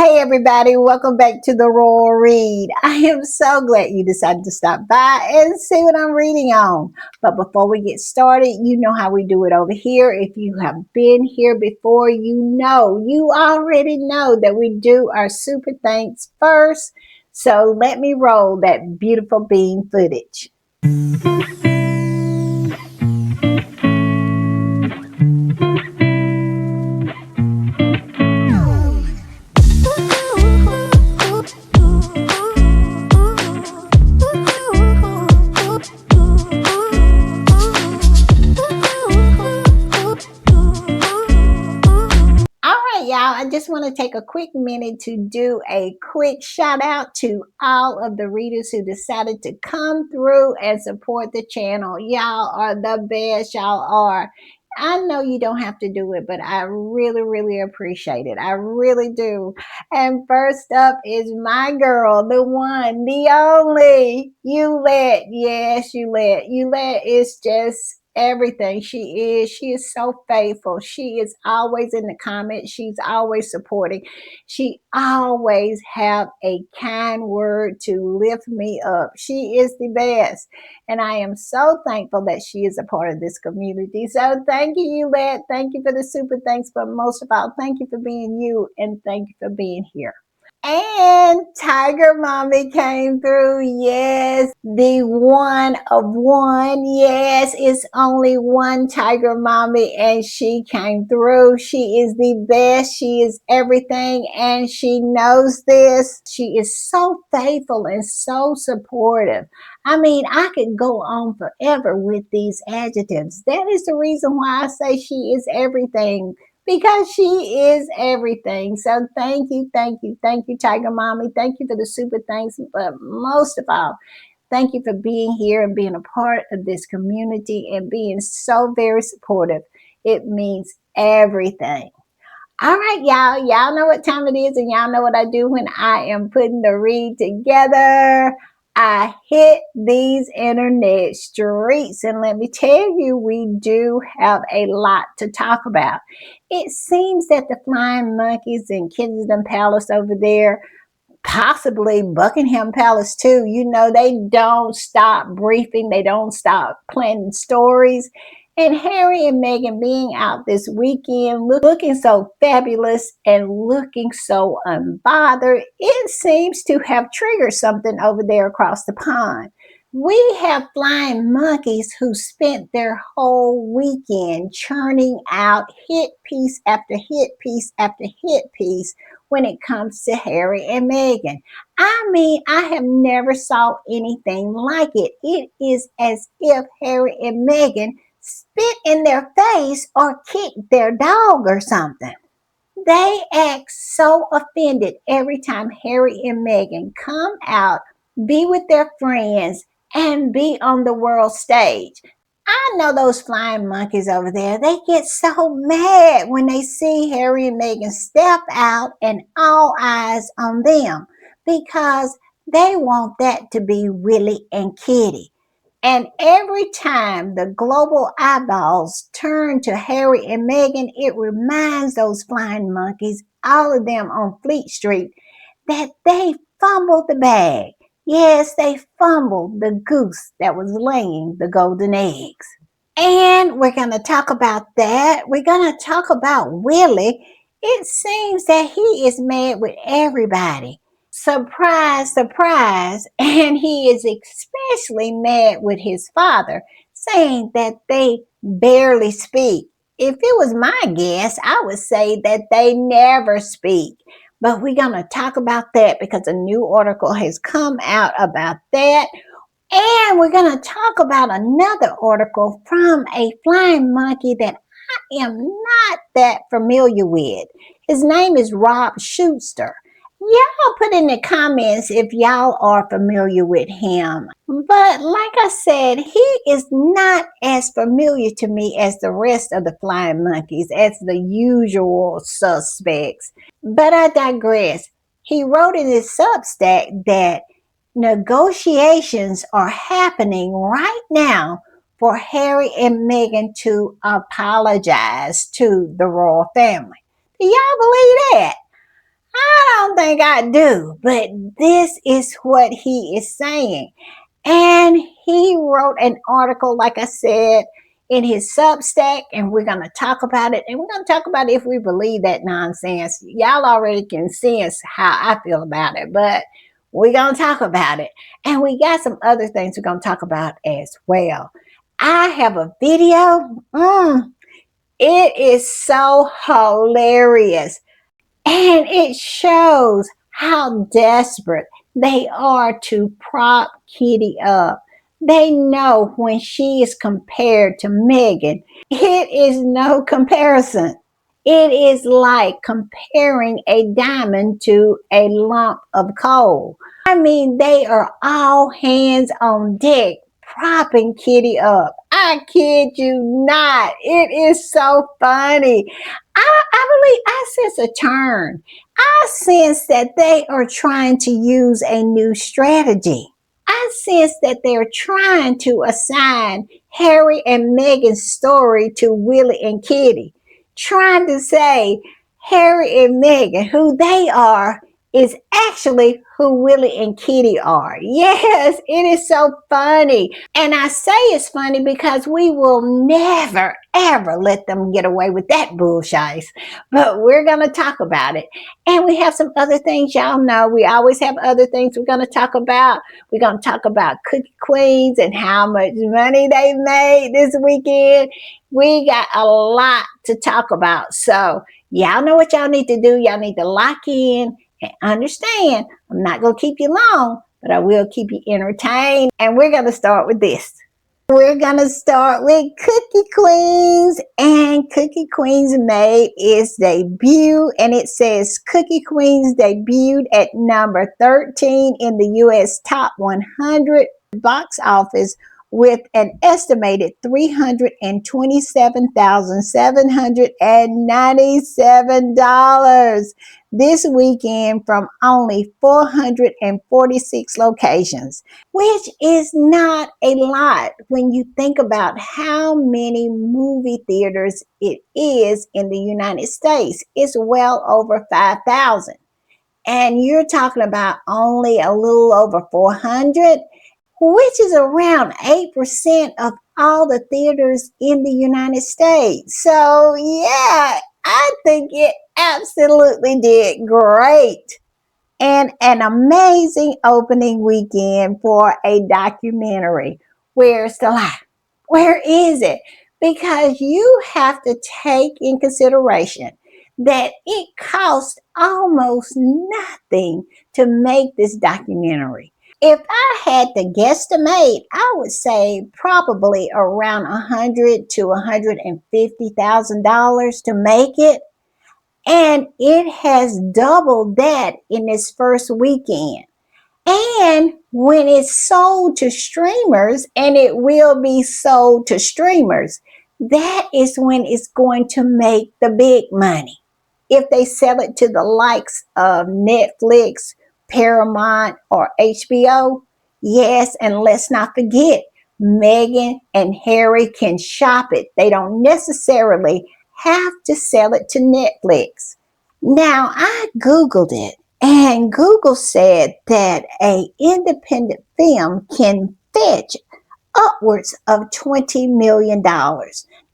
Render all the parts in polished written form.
Hey everybody, welcome back to the Royal Read. I am so glad you decided to stop by and see what I'm reading on. But before we get started, you know how we do it over here. If you have been here before, you already know that we do our super thanks first. So let me roll that beautiful bean footage. Y'all, I just want to take a quick minute to do a quick shout out to all of the readers who decided to come through and support the channel. Y'all are the best. Y'all are. I know you don't have to do it, but I really, really appreciate it. I really do. And first up is my girl, the one, the only, Yulette. Yes, Yulette. Yulette is just everything. She is so faithful. She is always in the comments. She's always supporting. She always have a kind word to lift me up. She is the best, and I am so thankful that she is a part of this community. So thank you, Yulette. Thank you for the super thanks, but most of all, thank you for being you, and thank you for being here. And Tiger Mommy came through. Yes, the one of one. Yes, it's only one Tiger Mommy, and she came through. She is the best. She is everything, and she knows this. She is so faithful and so supportive. I mean, I could go on forever with these adjectives. That is the reason why I say she is everything, because she is everything. So thank you, Tiger Mommy. Thank you for the super thanks, but most of all, thank you for being here and being a part of this community and being so very supportive. It means everything. All right, y'all. Y'all know what time it is, and y'all know what I do when I am putting the read together. I hit these internet streets, and let me tell you, we do have a lot to talk about. It seems that the Flying Monkeys in Kensington Palace over there, possibly Buckingham Palace too, they don't stop briefing, they don't stop planning stories. And Harry and Meghan being out this weekend looking so fabulous and looking so unbothered, it seems to have triggered something over there across the pond. We have Flying Monkeys who spent their whole weekend churning out hit piece after hit piece after hit piece when it comes to Harry and Meghan. I mean, I have never saw anything like it. It is as if Harry and Meghan spit in their face or kicked their dog or something. They act so offended every time Harry and Meghan come out, be with their friends, and be on the world stage. I know those Flying Monkeys over there, they get so mad when they see Harry and Meghan step out and all eyes on them, because they want that to be Willie and Kitty. And every time the global eyeballs turn to Harry and Meghan, it reminds those Flying Monkeys, all of them on Fleet Street, that they fumbled the bag. Yes, they fumbled the goose that was laying the golden eggs. And we're going to talk about that. We're going to talk about Willie. It seems that he is mad with everybody. Surprise, surprise. And he is especially mad with his father, saying that they barely speak. If it was my guess, I would say that they never speak. But we're going to talk about that because a new article has come out about that. And we're going to talk about another article from a flying monkey that I am not that familiar with. His name is Rob Schuster. Y'all put in the comments if y'all are familiar with him. But like I said, he is not as familiar to me as the rest of the flying monkeys, as the usual suspects. But I digress. He wrote in his Substack that negotiations are happening right now for Harry and Meghan to apologize to the royal family. Do y'all believe that? I don't think I do, but this is what he is saying. And he wrote an article, like I said, in his Substack, and we're going to talk about it. And we're going to talk about if we believe that nonsense. Y'all already can sense how I feel about it, but we're going to talk about it. And we got some other things we're going to talk about as well. I have a video. It is so hilarious. And it shows how desperate they are to prop Kitty up. They know when she is compared to Megan, it is no comparison. It is like comparing a diamond to a lump of coal. I mean, they are all hands on deck propping Kitty up. I kid you not. It is so funny. I believe I sense a turn. I sense that they are trying to use a new strategy. I sense that they're trying to assign Harry and Meghan's story to Willie and Kitty, trying to say Harry and Meghan, who they are, is actually who Willie and Kitty are. Yes, it is so funny. And I say it's funny because we will never, ever let them get away with that bullshit. But we're going to talk about it. And we have some other things, y'all know. We always have other things we're going to talk about. We're going to talk about Cookie Queens and how much money they made this weekend. We got a lot to talk about. So, y'all know what y'all need to do. Y'all need to lock in and understand. I'm not going to keep you long, but I will keep you entertained. And we're going to start with this. We're going to start with Cookie Queens. And Cookie Queens made its debut. And it says Cookie Queens debuted at number 13 in the U.S. Top 100 box office with an estimated $327,797 this weekend from only 446 locations, which is not a lot when you think about how many movie theaters it is in the United States. It's well over 5,000. And you're talking about only a little over 400, which is around 8% of all the theaters in the United States. So, yeah, I think it absolutely did great. And an amazing opening weekend for a documentary. Where's the lie? Where is it? Because you have to take in consideration that it cost almost nothing to make this documentary. If I had to guesstimate, I would say probably around $100,000 to $150,000 to make it. And it has doubled that in its first weekend. And when it's sold to streamers, and it will be sold to streamers, that is when it's going to make the big money. If they sell it to the likes of Netflix, Paramount, or HBO, yes, and let's not forget, Meghan and Harry can shop it. They don't necessarily have to sell it to Netflix. Now, I Googled it, and Google said that an independent film can fetch upwards of $20 million.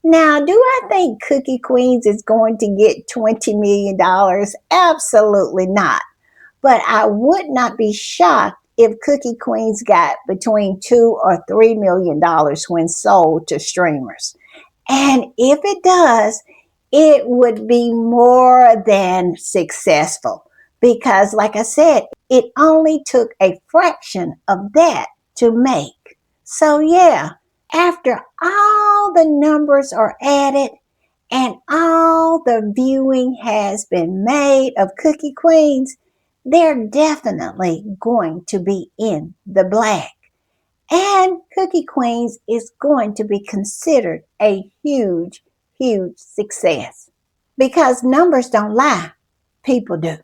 Now, do I think Cookie Queens is going to get $20 million? Absolutely not. But I would not be shocked if Cookie Queens got between $2 or $3 million when sold to streamers. And if it does, it would be more than successful because, like I said, it only took a fraction of that to make. So, yeah, after all the numbers are added and all the viewing has been made of Cookie Queens, they're definitely going to be in the black. And Cookie Queens is going to be considered a huge, huge success. Because numbers don't lie, people do.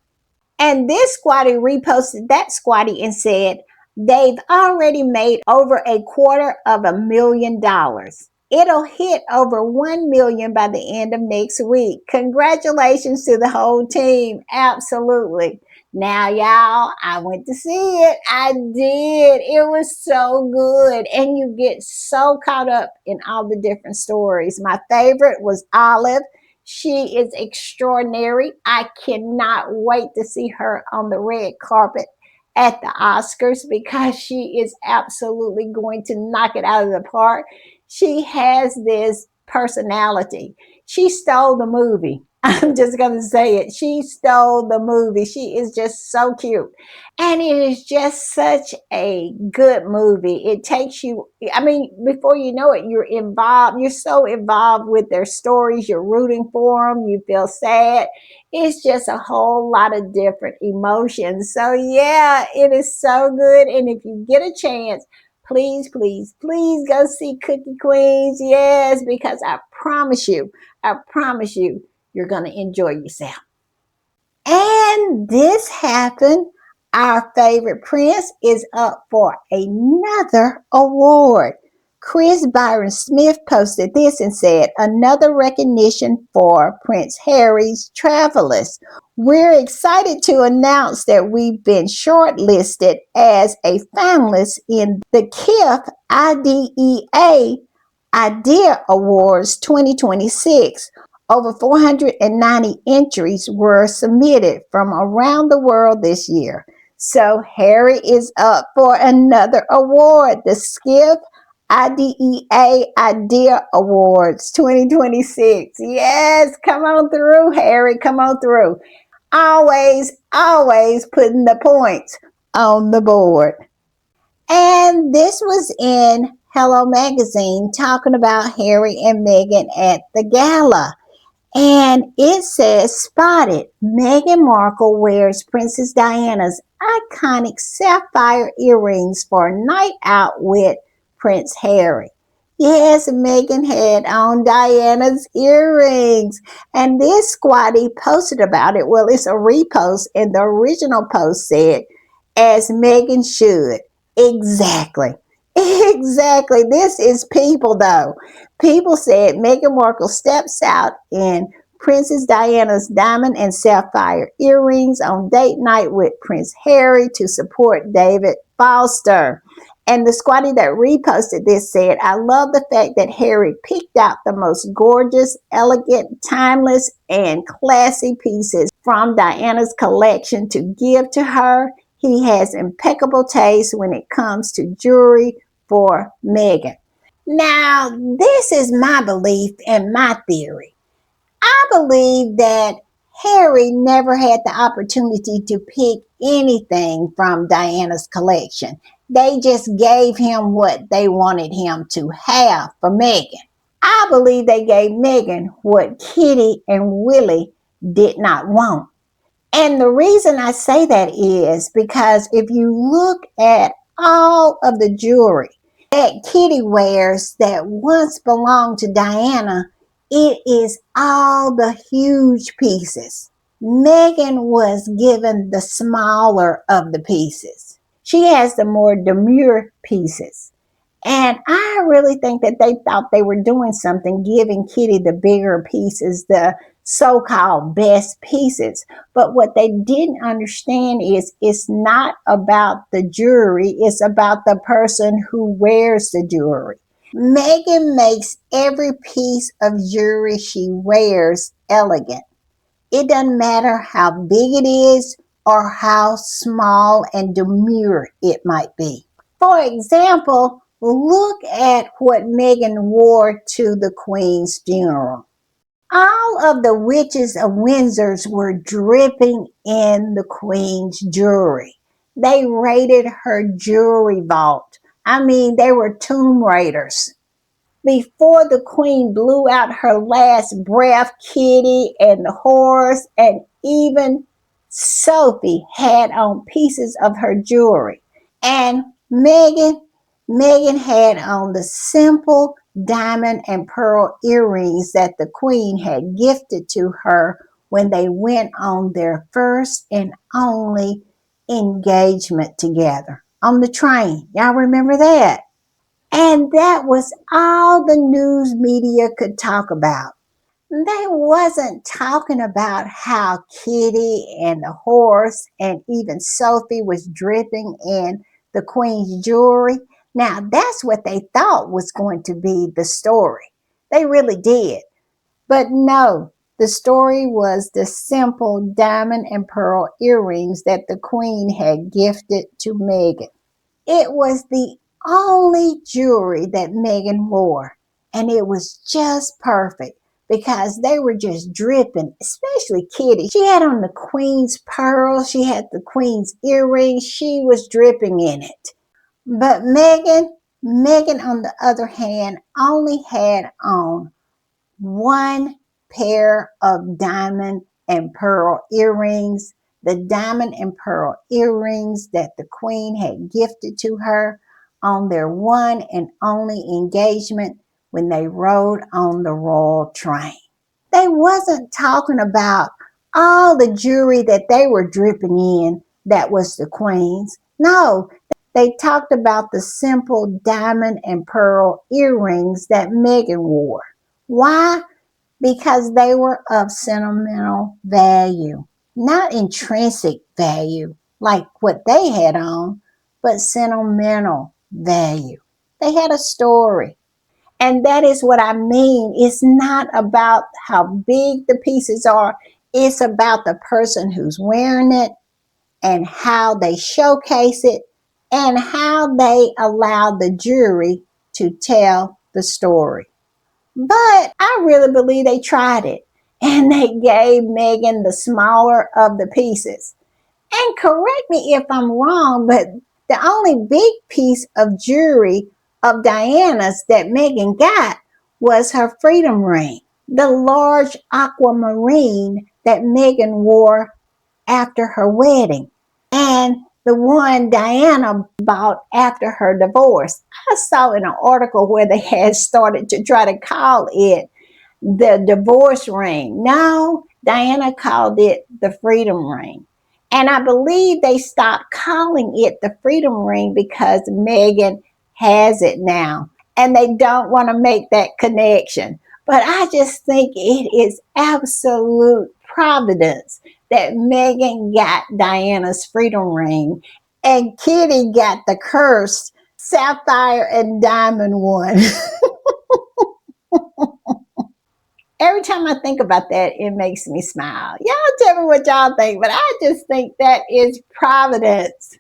And this squatty reposted that squatty and said, they've already made over $250,000. It'll hit over 1 million by the end of next week. Congratulations to the whole team. Absolutely. Now, y'all, I went to see it. I did. It was so good. And you get so caught up in all the different stories. My favorite was Olive. She is extraordinary. I cannot wait to see her on the red carpet at the Oscars because she is absolutely going to knock it out of the park. She has this personality. She stole the movie. I'm just going to say it. She stole the movie. She is just so cute. And it is just such a good movie. It takes you, I mean, before you know it, you're involved. You're so involved with their stories. You're rooting for them. You feel sad. It's just a whole lot of different emotions. So, yeah, it is so good. And if you get a chance, please, please, please go see Cookie Queens. Yes, because I promise you, you're going to enjoy yourself. And this happened. Our favorite prince is up for another award. Chris Byron Smith posted this and said, another recognition for Prince Harry's Travelers. We're excited to announce that we've been shortlisted as a finalist in the KIF IDEA Idea Awards 2026. Over 490 entries were submitted from around the world this year. So Harry is up for another award, the Skiff IDEA Idea Awards 2026. Yes, come on through, Harry, come on through. Always, always putting the points on the board. And this was in Hello Magazine talking about Harry and Meghan at the gala. And it says, spotted, Meghan Markle wears Princess Diana's iconic sapphire earrings for a night out with Prince Harry. Yes, Meghan had on Diana's earrings. And this squatty posted about it. Well, it's a repost, and the original post said, as Meghan should. Exactly. Exactly. This is people, though. People said Meghan Markle steps out in Princess Diana's diamond and sapphire earrings on date night with Prince Harry to support David Foster. And the squatty that reposted this said, I love the fact that Harry picked out the most gorgeous, elegant, timeless, and classy pieces from Diana's collection to give to her. He has impeccable taste when it comes to jewelry for Meghan. Now, this is my belief and my theory. I believe that Harry never had the opportunity to pick anything from Diana's collection. They just gave him what they wanted him to have for Meghan. I believe they gave Meghan what Kitty and Willie did not want. And the reason I say that is because if you look at all of the jewelry that Kitty wears that once belonged to Diana, it is all the huge pieces. Meghan was given the smaller of the pieces. She has the more demure pieces. And I really think that they thought they were doing something, giving Kitty the bigger pieces, the so called best pieces. But what they didn't understand is it's not about the jewelry, it's about the person who wears the jewelry. Meghan makes every piece of jewelry she wears elegant. It doesn't matter how big it is or how small and demure it might be. For example, look at what Meghan wore to the Queen's funeral. All of the witches of Windsor were dripping in the Queen's jewelry. They raided her jewelry vault. I mean, they were tomb raiders. Before the Queen blew out her last breath, Kitty and the horse and even Sophie had on pieces of her jewelry. And Meghan had on the simple diamond and pearl earrings that the Queen had gifted to her when they went on their first and only engagement together on the train. Y'all remember that? And that was all the news media could talk about. They wasn't talking about how Kitty and the horse and even Sophie was dripping in the queen's jewelry. Now that's what they thought was going to be the story. They really did. But no, the story was the simple diamond and pearl earrings that the queen had gifted to Meghan. It was the only jewelry that Meghan wore, and it was just perfect because they were just dripping, especially Kitty. She had on the queen's pearls, she had the queen's earrings, she was dripping in it. But Meghan on the other hand, only had on one pair of diamond and pearl earrings, the diamond and pearl earrings that the queen had gifted to her on their one and only engagement when they rode on the royal train. They wasn't talking about all the jewelry that they were dripping in that was the queen's. No, they talked about the simple diamond and pearl earrings that Meghan wore. Why? Because they were of sentimental value, not intrinsic value like what they had on, but sentimental value. They had a story. And that is what I mean. It's not about how big the pieces are, it's about the person who's wearing it and how they showcase it and how they allow the jury to tell the story. But I really believe they tried it and they gave Meghan the smaller of the pieces. And correct me if I'm wrong, but the only big piece of jewelry of Diana's that Meghan got was her freedom ring, the large aquamarine that Meghan wore after her wedding, and the one Diana bought after her divorce. I saw in an article where they had started to try to call it the divorce ring. No, Diana called it the freedom ring. And I believe they stopped calling it the freedom ring because Meghan has it now. And they don't want to make that connection. But I just think it is absolute providence that Meghan got Diana's freedom ring and Kitty got the cursed sapphire and diamond one. Every time I think about that, it makes me smile. Y'all tell me what y'all think, but I just think that is providence.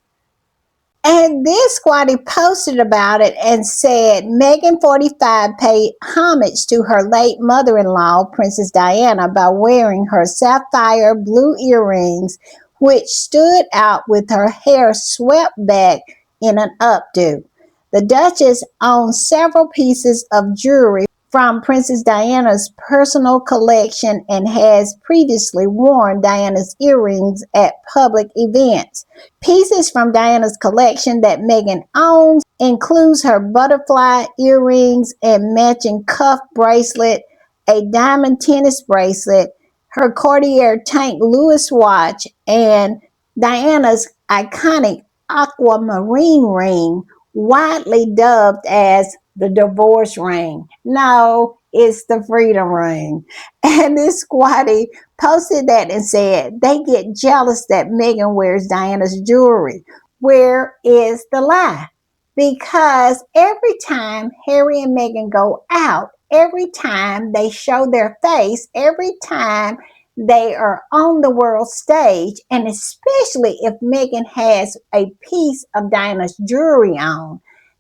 And this squatty posted about it and said Meghan 45 paid homage to her late mother-in-law, Princess Diana, by wearing her sapphire blue earrings, which stood out with her hair swept back in an updo. The Duchess owns several pieces of jewelry from Princess Diana's personal collection and has previously worn Diana's earrings at public events. Pieces from Diana's collection that Meghan owns includes her butterfly earrings and matching cuff bracelet, a diamond tennis bracelet, her Cartier Tank Lewis watch, and Diana's iconic aquamarine ring, widely dubbed as the divorce ring. No, it's the freedom ring. And this squatty posted that and said they get jealous that Meghan wears Diana's jewelry. Where is the lie? Because every time Harry and Meghan go out, every time they show their face, every time they are on the world stage, and especially if Meghan has a piece of Diana's jewelry on,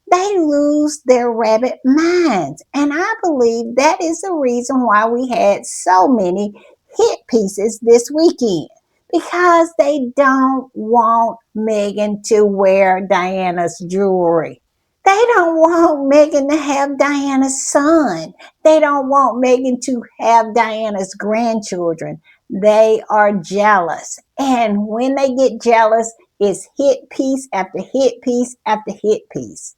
they lose their rabbit minds. And I believe that is the reason why we had so many hit pieces this weekend. Because they don't want Meghan to wear Diana's jewelry. They don't want Meghan to have Diana's son. They don't want Meghan to have Diana's grandchildren. They are jealous. And when they get jealous, it's hit piece after hit piece after hit piece.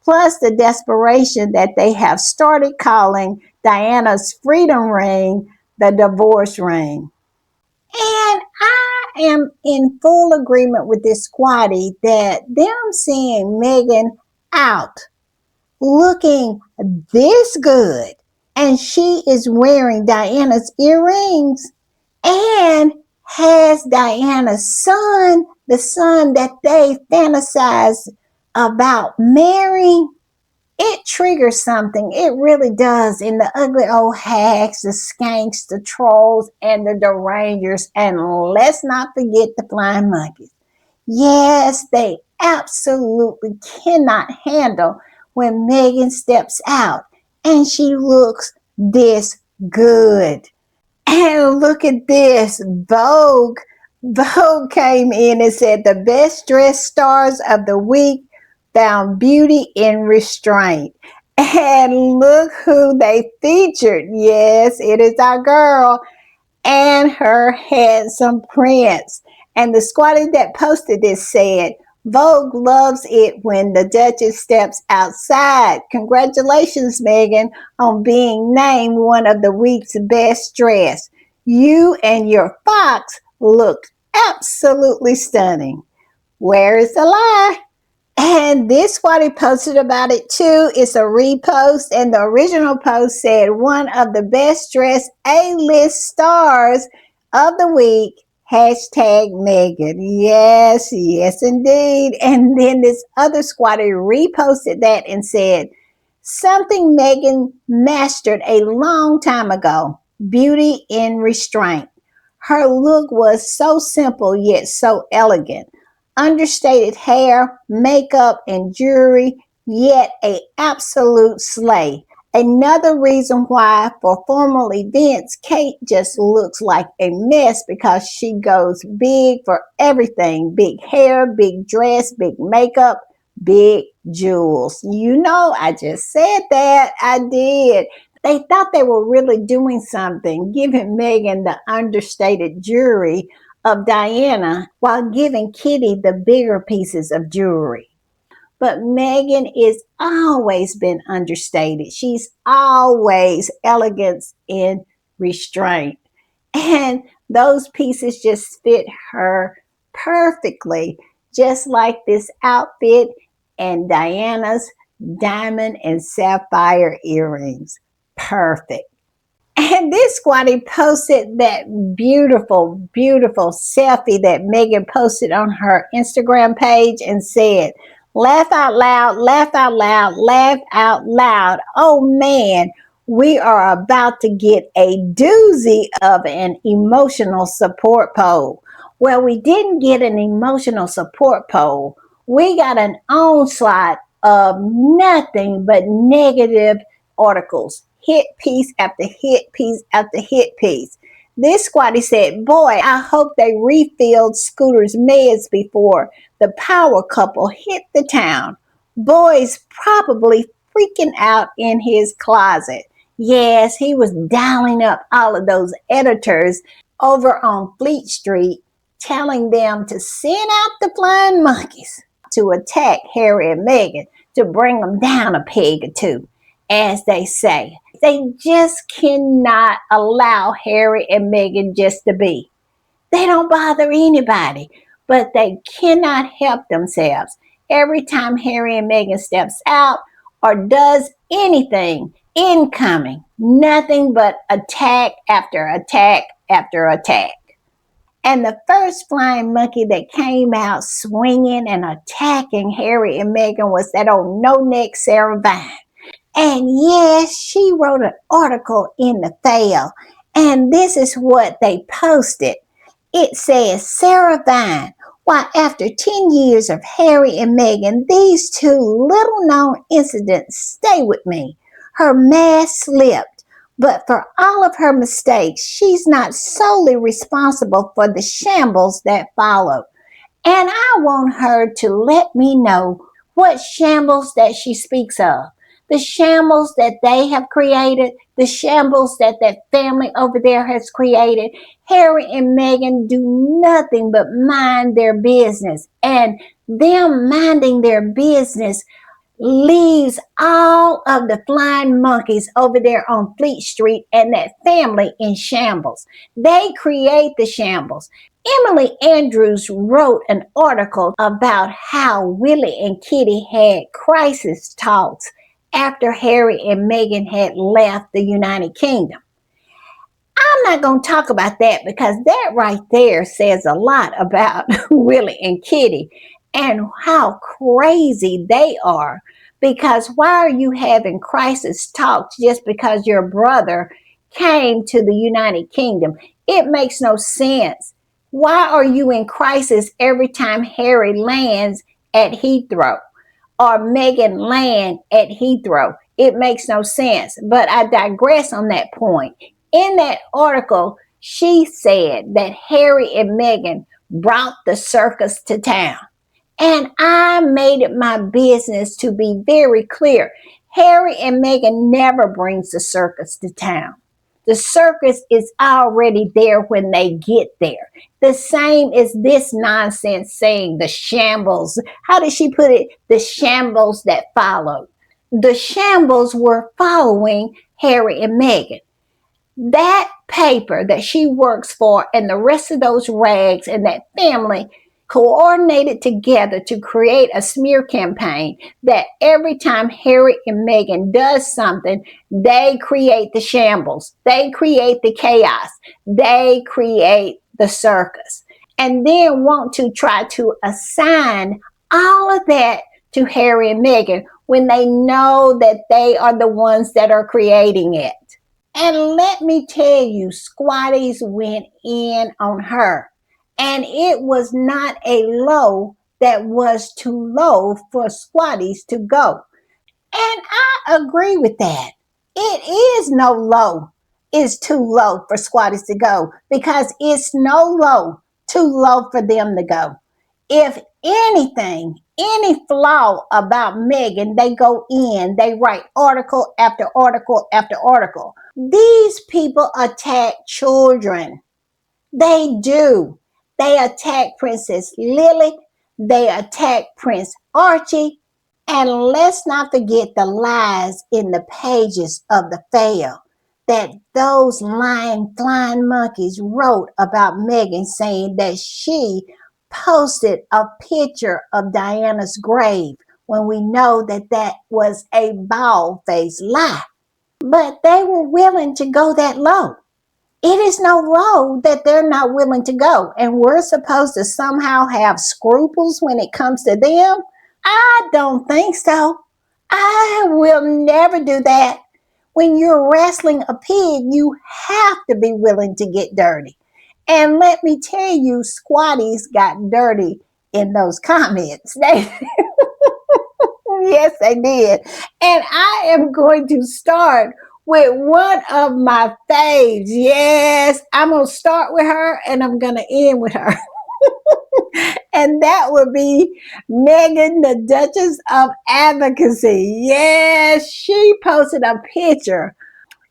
Plus the desperation that they have started calling Diana's freedom ring the divorce ring. And I am in full agreement with this squatty that them seeing Meghan out looking this good. And she is wearing Diana's earrings and has Diana's son, the son that they fantasize about marrying. It triggers something. It really does. In the ugly old hags, the skanks, the trolls, and the derangers. And let's not forget the flying monkeys. Yes, they absolutely cannot handle when Megan steps out and she looks this good. And look at this. Vogue came in and said the best dressed stars of the week found beauty in restraint. And look who they featured. Yes, it is our girl and her handsome prince. And the squatter that posted this said, Vogue loves it when the Duchess steps outside. Congratulations, Megan, on being named one of the week's best dressed. You and your fox look absolutely stunning. Where is the lie? And this what he posted about it too. It's a repost, and the original post said one of the best dressed A-list stars of the week. Hashtag Megan. Yes, yes, indeed. And then this other squatter reposted that and said, something Megan mastered a long time ago, beauty in restraint. Her look was so simple yet so elegant. Understated hair, makeup, and jewelry, yet a absolute slay. Another reason why for formal events, Kate just looks like a mess because she goes big for everything. Big hair, big dress, big makeup, big jewels. You know, I just said that. I did. They thought they were really doing something, giving Megan the understated jewelry of Diana while giving Kitty the bigger pieces of jewelry. But Megan is always been understated. She's always elegance in restraint. And those pieces just fit her perfectly, just like this outfit and Diana's diamond and sapphire earrings. Perfect. And this squatty posted that beautiful, beautiful selfie that Megan posted on her Instagram page and said, laugh out loud, laugh out loud, laugh out loud. Oh man, we are about to get a doozy of an emotional support poll. Well, we didn't get an emotional support poll. We got an onslaught of nothing but negative articles, hit piece after hit piece after hit piece. This squatty said, boy, I hope they refilled Scooter's meds before the power couple hit the town. Boy's probably freaking out in his closet. Yes, he was dialing up all of those editors over on Fleet Street, telling them to send out the flying monkeys to attack Harry and Meghan, to bring them down a peg or two, as they say. They just cannot allow Harry and Meghan just to be. They don't bother anybody, but they cannot help themselves. Every time Harry and Meghan steps out or does anything incoming, nothing but attack after attack after attack. And the first flying monkey that came out swinging and attacking Harry and Meghan was that old no-neck Sarah Vine. And yes, she wrote an article in the Fail, and this is what they posted. It says, Sarah Vine, why after 10 years of Harry and Meghan, these two little known incidents stay with me. Her mask slipped, but for all of her mistakes, she's not solely responsible for the shambles that followed. And I want her to let me know what shambles that she speaks of. The shambles that they have created, the shambles that that family over there has created. Harry and Meghan do nothing but mind their business. And them minding their business leaves all of the flying monkeys over there on Fleet Street and that family in shambles. They create the shambles. Emily Andrews wrote an article about how Willie and Kitty had crisis talks after Harry and Meghan had left the United Kingdom. I'm not going to talk about that because that right there says a lot about Willie and Kitty and how crazy they are. Because why are you having crisis talks just because your brother came to the United Kingdom? It makes no sense. Why are you in crisis every time Harry lands at Heathrow or Meghan land at Heathrow? It makes no sense. But I digress on that point. In that article, she said that Harry and Meghan brought the circus to town. And I made it my business to be very clear. Harry and Meghan never brings the circus to town. The circus is already there when they get there. The same as this nonsense saying the shambles. How did she put it? The shambles that followed. The shambles were following Harry and Meghan. That paper that she works for and the rest of those rags and that family coordinated together to create a smear campaign that every time Harry and Meghan does something, they create the shambles, they create the chaos, they create the circus, and then want to try to assign all of that to Harry and Meghan when they know that they are the ones that are creating it. And let me tell you, Squatties went in on her. And it was not a low that was too low for Squatties to go. And I agree with that. It is no low is too low for Squatties to go because it's no low too low for them to go. If anything, any flaw about Meghan, they go in, they write article after article after article. These people attack children. They do. They attack Princess Lily. They attack Prince Archie. And let's not forget the lies in the pages of the Fail that those lying flying monkeys wrote about Meghan, saying that she posted a picture of Diana's grave when we know that that was a bald-faced lie. But they were willing to go that low. It is no low that they're not willing to go. And we're supposed to somehow have scruples when it comes to them? I don't think so. I will never do that. When you're wrestling a pig, you have to be willing to get dirty. And let me tell you, Squatties got dirty in those comments. Yes, they did. And I am going to start with one of my faves. Yes, I'm going to start with her and I'm going to end with her. And that would be Meghan, the Duchess of Advocacy. Yes, she posted a picture.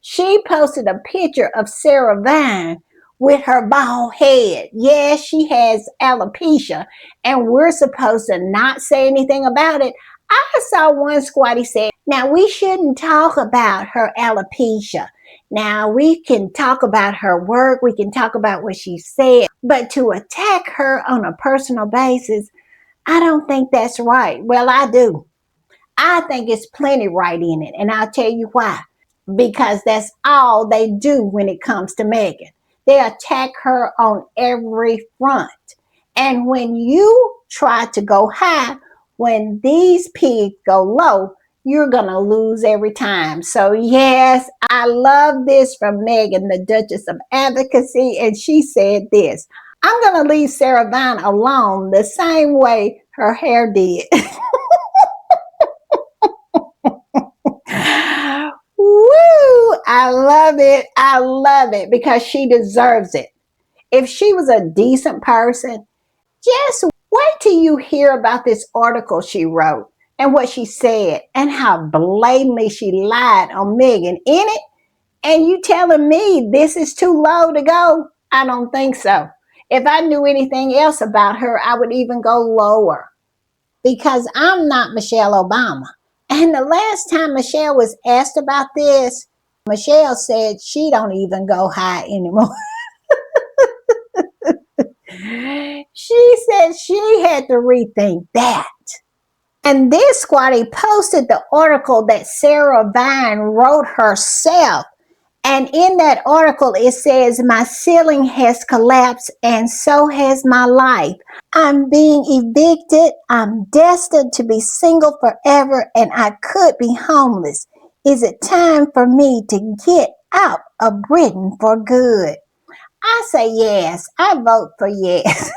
She posted a picture of Sarah Vine with her bald head. Yes, she has alopecia, and we're supposed to not say anything about it. I saw one Squatty say, now we shouldn't talk about her alopecia. Now we can talk about her work, we can talk about what she said, but to attack her on a personal basis, I don't think that's right. Well, I do. I think it's plenty right in it, and I'll tell you why. Because that's all they do when it comes to Meghan. They attack her on every front. And when you try to go high, when these pigs go low, you're going to lose every time. So, yes, I love this from Meghan, the Duchess of Advocacy. And she said this, I'm going to leave Sarah Vine alone the same way her hair did. Woo! I love it. I love it because she deserves it. If she was a decent person, just wait till you hear about this article she wrote and what she said and how blatantly she lied on Meghan in it. And you telling me this is too low to go? I don't think so. If I knew anything else about her, I would even go lower because I'm not Michelle Obama. And the last time Michelle was asked about this, Michelle said she don't even go high anymore. She said she had to rethink that. And this squatty posted the article that Sarah Vine wrote herself. And in that article, it says, my ceiling has collapsed and so has my life. I'm being evicted. I'm destined to be single forever and I could be homeless. Is it time for me to get out of Britain for good? I say yes. I vote for yes.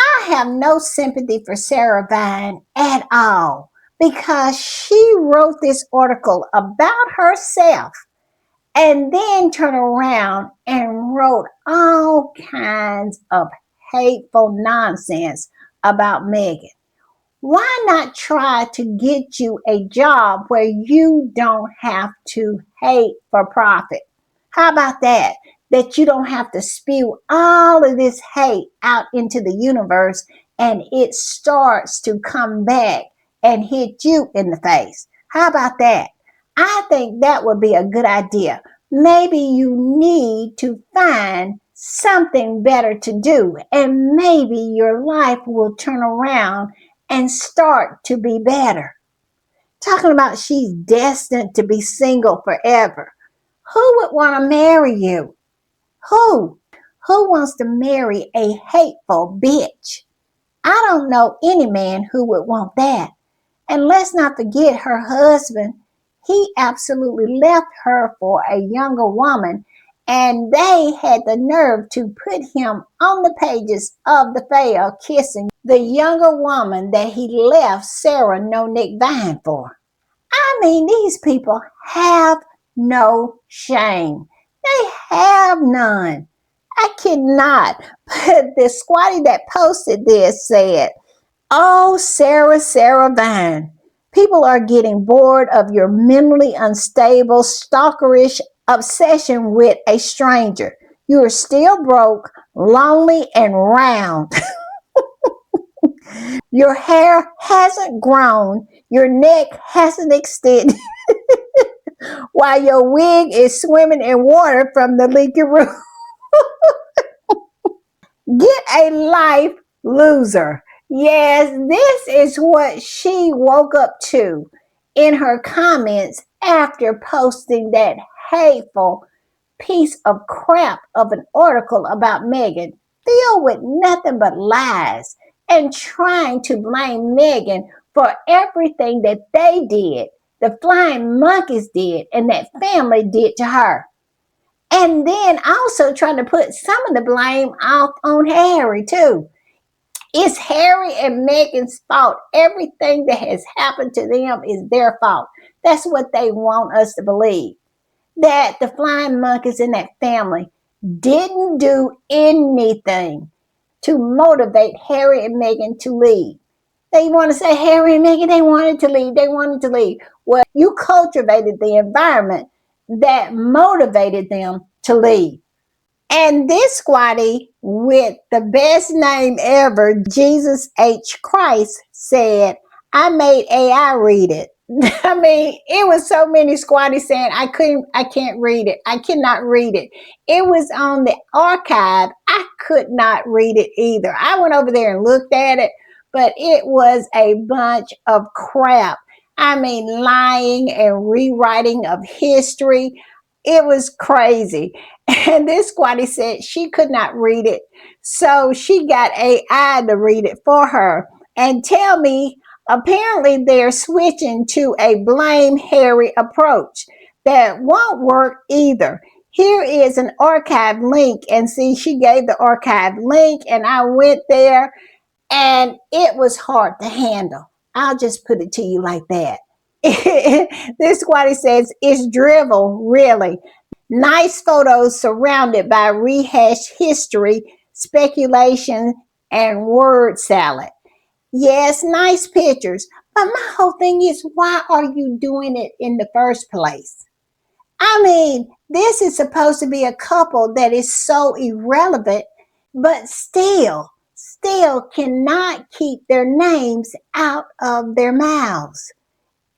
I have no sympathy for Sarah Vine at all because she wrote this article about herself and then turned around and wrote all kinds of hateful nonsense about Meghan. Why not try to get you a job where you don't have to hate for profit? How about that? That you don't have to spew all of this hate out into the universe and it starts to come back and hit you in the face. How about that? I think that would be a good idea. Maybe you need to find something better to do, and maybe your life will turn around and start to be better. Talking about she's destined to be single forever. Who would want to marry you? Who? Who wants to marry a hateful bitch? I don't know any man who would want that. And let's not forget her husband. He absolutely left her for a younger woman, and they had the nerve to put him on the pages of the Fail kissing the younger woman that he left Sarah No Nick Vine for. I mean, these people have no shame. They have none. I cannot. But the squatty that posted this said, oh, Sarah Vine, people are getting bored of your mentally unstable, stalkerish obsession with a stranger. You are still broke, lonely, and round. Your hair hasn't grown, your neck hasn't extended, while your wig is swimming in water from the leaky roof. Get a life, loser. Yes, this is what she woke up to in her comments after posting that hateful piece of crap of an article about Meghan, filled with nothing but lies, and trying to blame Meghan for everything that they did, the flying monkeys did, and that family did to her. And then also trying to put some of the blame off on Harry too. It's Harry and Meghan's fault. Everything that has happened to them is their fault. That's what they want us to believe. That the flying monkeys in that family didn't do anything to motivate Harry and Meghan to leave. They want to say Harry and Meghan, they wanted to leave. They wanted to leave. Well, you cultivated the environment that motivated them to leave. And this squatty with the best name ever, Jesus H. Christ, said, I made AI read it. I mean, it was so many squatties saying, I can't read it. I cannot read it. It was on the archive. I could not read it either. I went over there and looked at it, but it was a bunch of crap. I mean, lying and rewriting of history. It was crazy. And this squatty said she could not read it. So she got AI to read it for her. And tell me, apparently they're switching to a blame Harry approach that won't work either. Here is an archive link, and see, she gave the archive link, and I went there, and it was hard to handle. I'll just put it to you like that. This squatty says it's drivel, really. Nice photos surrounded by rehashed history, speculation, and word salad. Yes, nice pictures. But my whole thing is, why are you doing it in the first place? I mean, this is supposed to be a couple that is so irrelevant, but still cannot keep their names out of their mouths.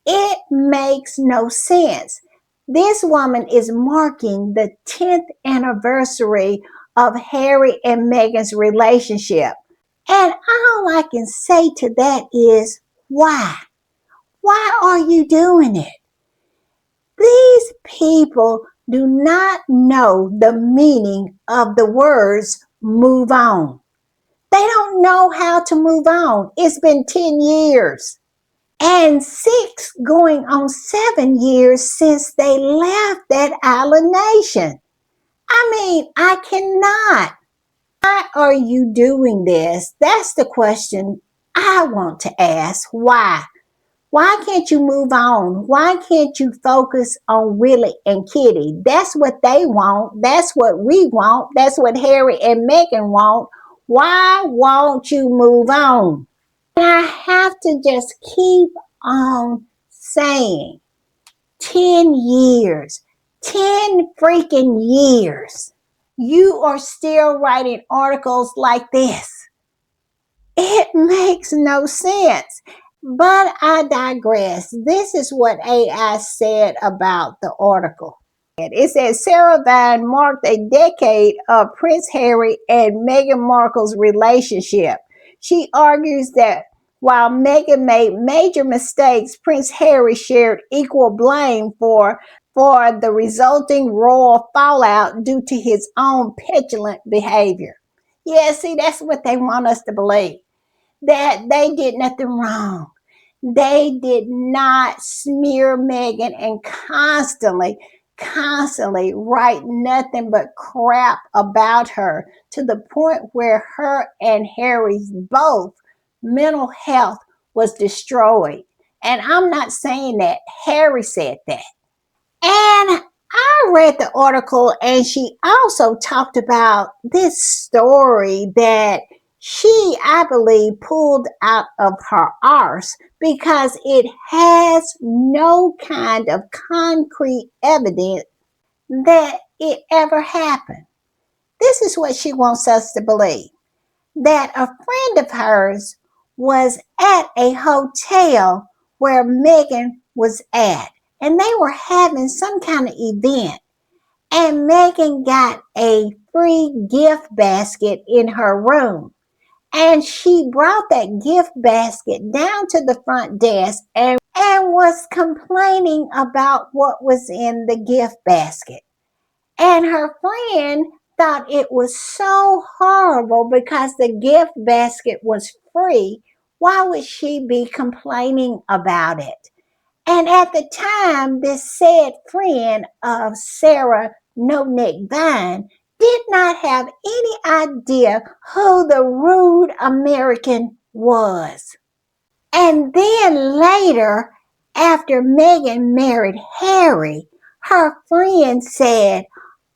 It makes no sense. This woman is marking the 10th anniversary of Harry and Meghan's relationship. And all I can say to that is, why? Why are you doing it? These people do not know the meaning of the words move on. They don't know how to move on. It's been 10 years and 6 going on 7 years since they left that island nation. I mean, I cannot. Why are you doing this? That's the question I want to ask. Why? Why can't you move on? Why can't you focus on Willie and Kitty? That's what they want. That's what we want. That's what Harry and Meghan want. Why won't you move on? And I have to just keep on saying 10 years, 10 freaking years. You are still writing articles like this. It makes no sense. But I digress. This is what AI said about the article. It says Sarah Vine marked a decade of Prince Harry and Meghan Markle's relationship. She argues that while Meghan made major mistakes, Prince Harry shared equal blame for the resulting royal fallout due to his own petulant behavior. Yeah, see, that's what they want us to believe, that they did nothing wrong. They did not smear Meghan and constantly write nothing but crap about her, to the point where her and Harry's both mental health was destroyed. And I'm not saying that. Harry said that. And I read the article, and she also talked about this story that she, I believe, pulled out of her arse because it has no kind of concrete evidence that it ever happened. This is what she wants us to believe, that a friend of hers was at a hotel where Meghan was at, and they were having some kind of event, and Meghan got a free gift basket in her room. And she brought that gift basket down to the front desk and was complaining about what was in the gift basket. And her friend thought it was so horrible because the gift basket was free. Why would she be complaining about it? And at the time, this said friend of Sarah No Neck Vine did not have any idea who the rude American was. And then later, after Meghan married Harry, her friend said,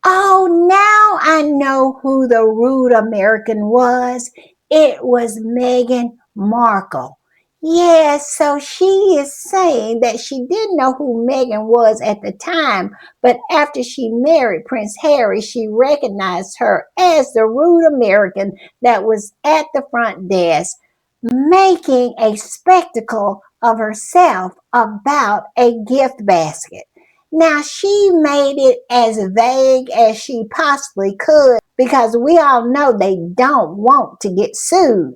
"Oh, now I know who the rude American was. It was Meghan Markle." Yes, so she is saying that she didn't know who Meghan was at the time, but after she married Prince Harry, she recognized her as the rude American that was at the front desk, making a spectacle of herself about a gift basket. Now, she made it as vague as she possibly could because we all know they don't want to get sued.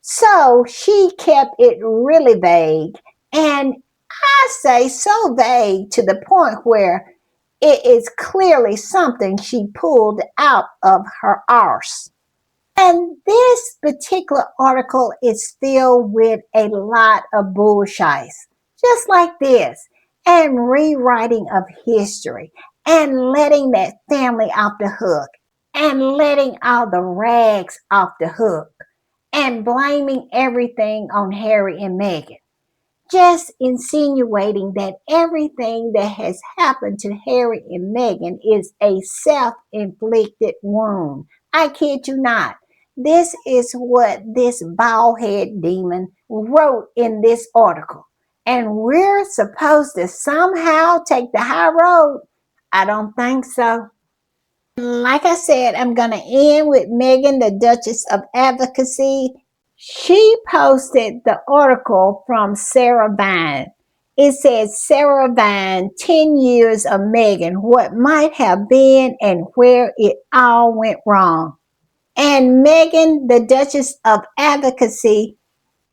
So she kept it really vague, and I say so vague to the point where it is clearly something she pulled out of her arse. And this particular article is filled with a lot of bullshit, just like this, and rewriting of history, and letting that family off the hook, and letting all the rags off the hook, and blaming everything on Harry and Meghan, just insinuating that everything that has happened to Harry and Meghan is a self-inflicted wound. I kid you not. This is what this bald-head demon wrote in this article. And we're supposed to somehow take the high road? I don't think so. Like I said, I'm going to end with Meghan, the Duchess of Advocacy. She posted the article from Sarah Vine. It says, Sarah Vine, 10 years of Meghan, what might have been and where it all went wrong. And Meghan, the Duchess of Advocacy,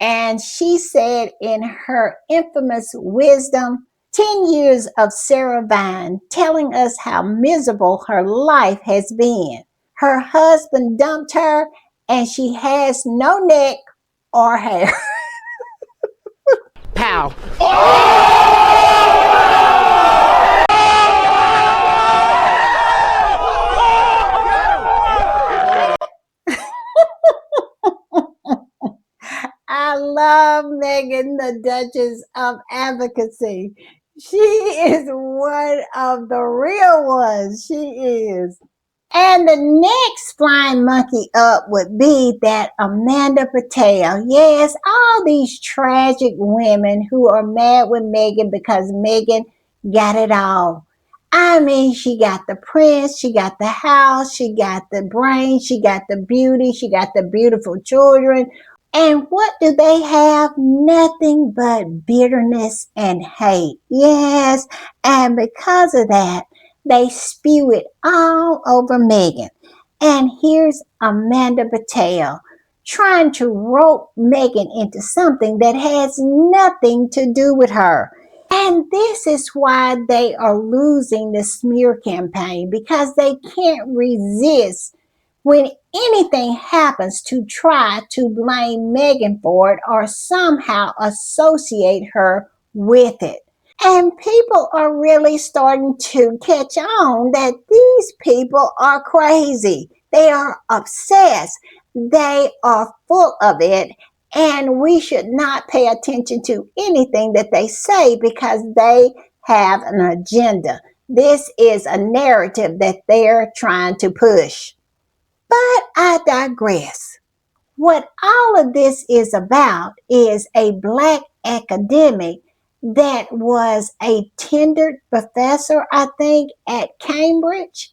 and she said in her infamous wisdom, 10 years of Sarah Vine telling us how miserable her life has been. Her husband dumped her, and she has no neck or hair. Pow. I love Meghan, the Duchess of Advocacy. She is one of the real ones. She is. And the next flying monkey up would be that Amanda Patel. Yes, all these tragic women who are mad with Meghan because Meghan got it all. I mean, she got the prince, she got the house, she got the brain, she got the beauty, she got the beautiful children. And what do they have? Nothing but bitterness and hate. Yes, and because of that, they spew it all over Meghan. And here's Amanda Patel trying to rope Meghan into something that has nothing to do with her. And this is why they are losing the smear campaign, because they can't resist when anything happens to try to blame Meghan for it or somehow associate her with it. And people are really starting to catch on that these people are crazy. They are obsessed. They are full of it. And we should not pay attention to anything that they say because they have an agenda. This is a narrative that they're trying to push. But I digress. What all of this is about is a black academic that was a tenured professor, I think, at Cambridge.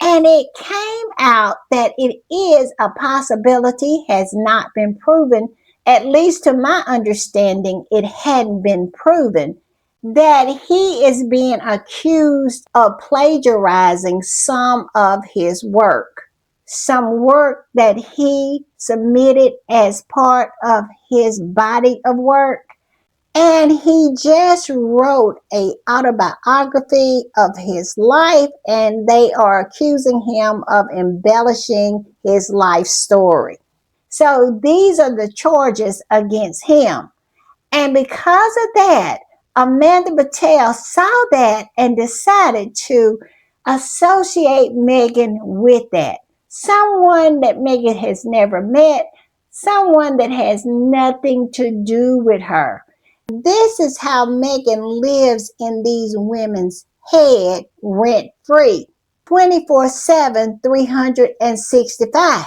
And it came out that it is a possibility, has not been proven, at least to my understanding, it hadn't been proven, that he is being accused of plagiarizing some of his work. Some work that he submitted as part of his body of work. And he just wrote a autobiography of his life, and they are accusing him of embellishing his life story. So these are the charges against him. And because of that, Amanda Patel saw that and decided to associate Meghan with that. Someone that Meghan has never met, someone that has nothing to do with her. This is how Meghan lives in these women's head rent free, 24/7, 365,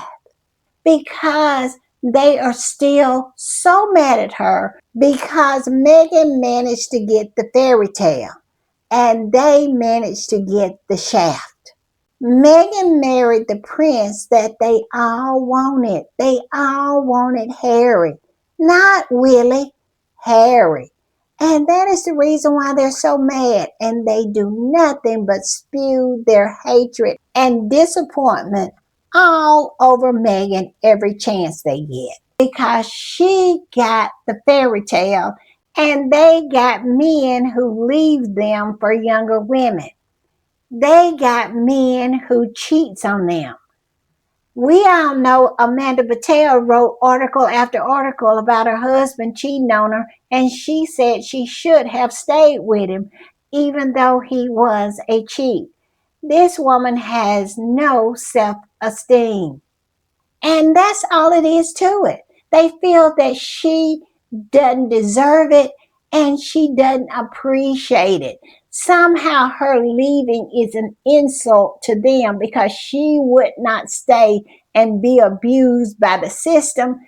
because they are still so mad at her because Meghan managed to get the fairy tale and they managed to get the shaft. Meghan married the prince that they all wanted. They all wanted Harry, not Willie, Harry. And that is the reason why they're so mad. And they do nothing but spew their hatred and disappointment all over Meghan every chance they get. Because she got the fairy tale and they got men who leave them for younger women. They got men who cheats on them. We all know Amanda Patel wrote article after article about her husband cheating on her, and she said she should have stayed with him, even though he was a cheat. This woman has no self-esteem. And that's all it is to it. They feel that she doesn't deserve it and she doesn't appreciate it. Somehow her leaving is an insult to them because she would not stay and be abused by the system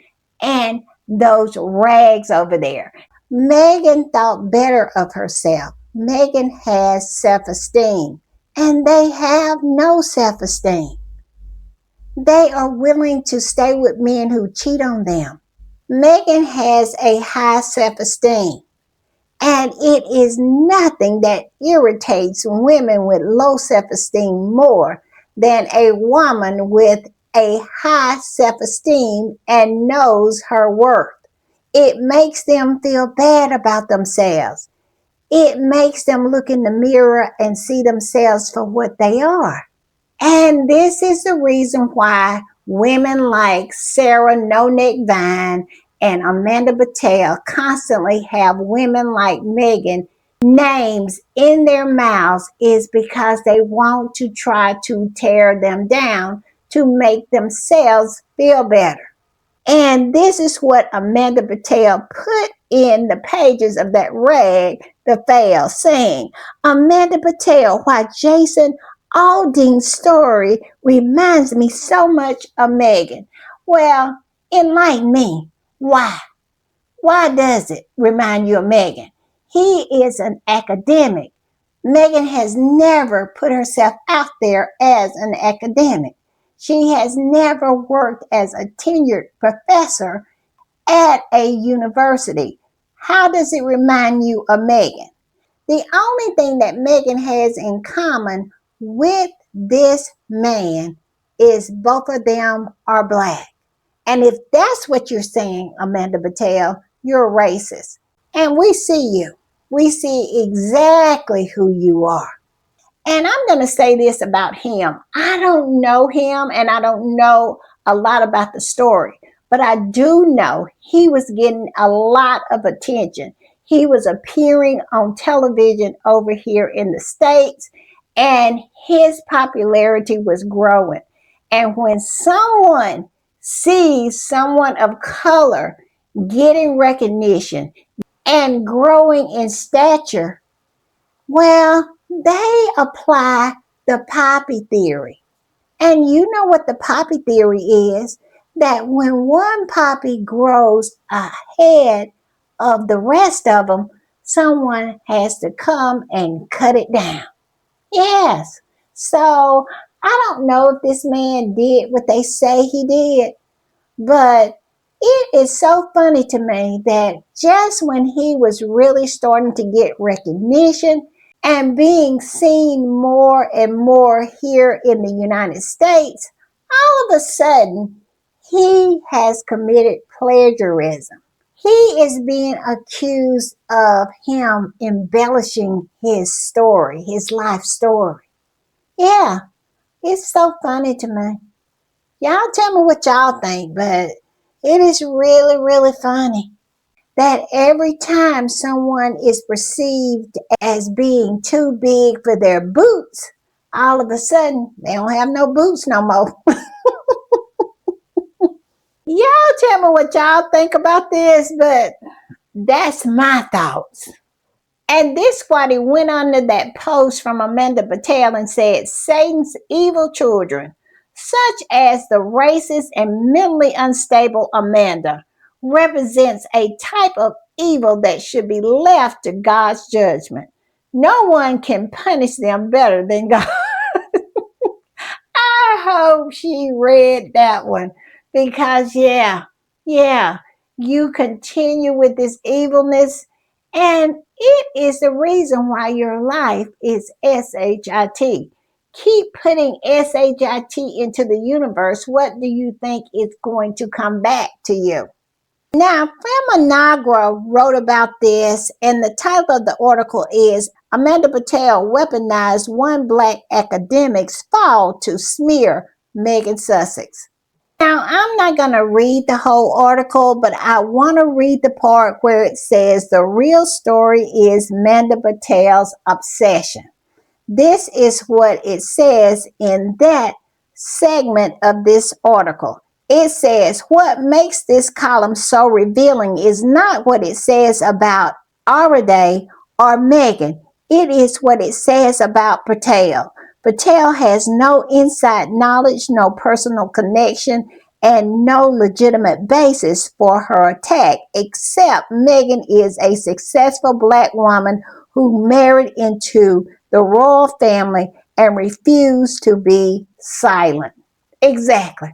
and those rags over there. Meghan thought better of herself. Meghan has self-esteem and they have no self-esteem. They are willing to stay with men who cheat on them. Meghan has a high self-esteem, and it is nothing that irritates women with low self-esteem more than a woman with a high self-esteem and knows her worth. It makes them feel bad about themselves. It makes them look in the mirror and see themselves for what they are. And this is the reason why women like Sarah No Neck Vine and Amanda Patel constantly have women like Megan names in their mouths, is because they want to try to tear them down to make themselves feel better. And this is what Amanda Patel put in the pages of that rag, The Fail, saying, Amanda Patel, why Jason Aldean's story reminds me so much of Megan. Well, enlighten me. Why? Why does it remind you of Megan? He is an academic. Megan has never put herself out there as an academic. She has never worked as a tenured professor at a university. How does it remind you of Megan? The only thing that Megan has in common with this man is both of them are black. And if that's what you're saying, Amanda Patel, you're a racist. And we see you. We see exactly who you are. And I'm going to say this about him. I don't know him and I don't know a lot about the story, but I do know he was getting a lot of attention. He was appearing on television over here in the States, and his popularity was growing. And when someone sees someone of color getting recognition and growing in stature, well, they apply the poppy theory. And you know what the poppy theory is? That when one poppy grows ahead of the rest of them, someone has to come and cut it down. Yes. So I don't know if this man did what they say he did, but it is so funny to me that just when he was really starting to get recognition and being seen more and more here in the United States, all of a sudden he has committed plagiarism. He is being accused of him embellishing his story, his life story. Yeah, it's so funny to me. Y'all tell me what y'all think, but it is really, really funny that every time someone is perceived as being too big for their boots, all of a sudden they don't have no boots no more. Y'all tell me what y'all think about this, but that's my thoughts. And this why he went under that post from Amanda Patel and said, Satan's evil children, such as the racist and mentally unstable Amanda, represents a type of evil that should be left to God's judgment. No one can punish them better than God. I hope she read that one because, yeah, you continue with this evilness, and it is the reason why your life is SHIT. Keep putting SHIT into the universe. What do you think is going to come back to you? Now, Fama Nagra wrote about this, and the title of the article is Amanda Patel Weaponized One Black Academic's Fall to Smear Megan Sussex. Now, I'm not going to read the whole article, but I want to read the part where it says the real story is Amanda Patel's obsession. This is what it says in that segment of this article. It says, what makes this column so revealing is not what it says about Araday or Megan. It is what it says about Patel. Patel has no inside knowledge, no personal connection, and no legitimate basis for her attack, except Megan is a successful black woman who married into the royal family and refused to be silent. Exactly.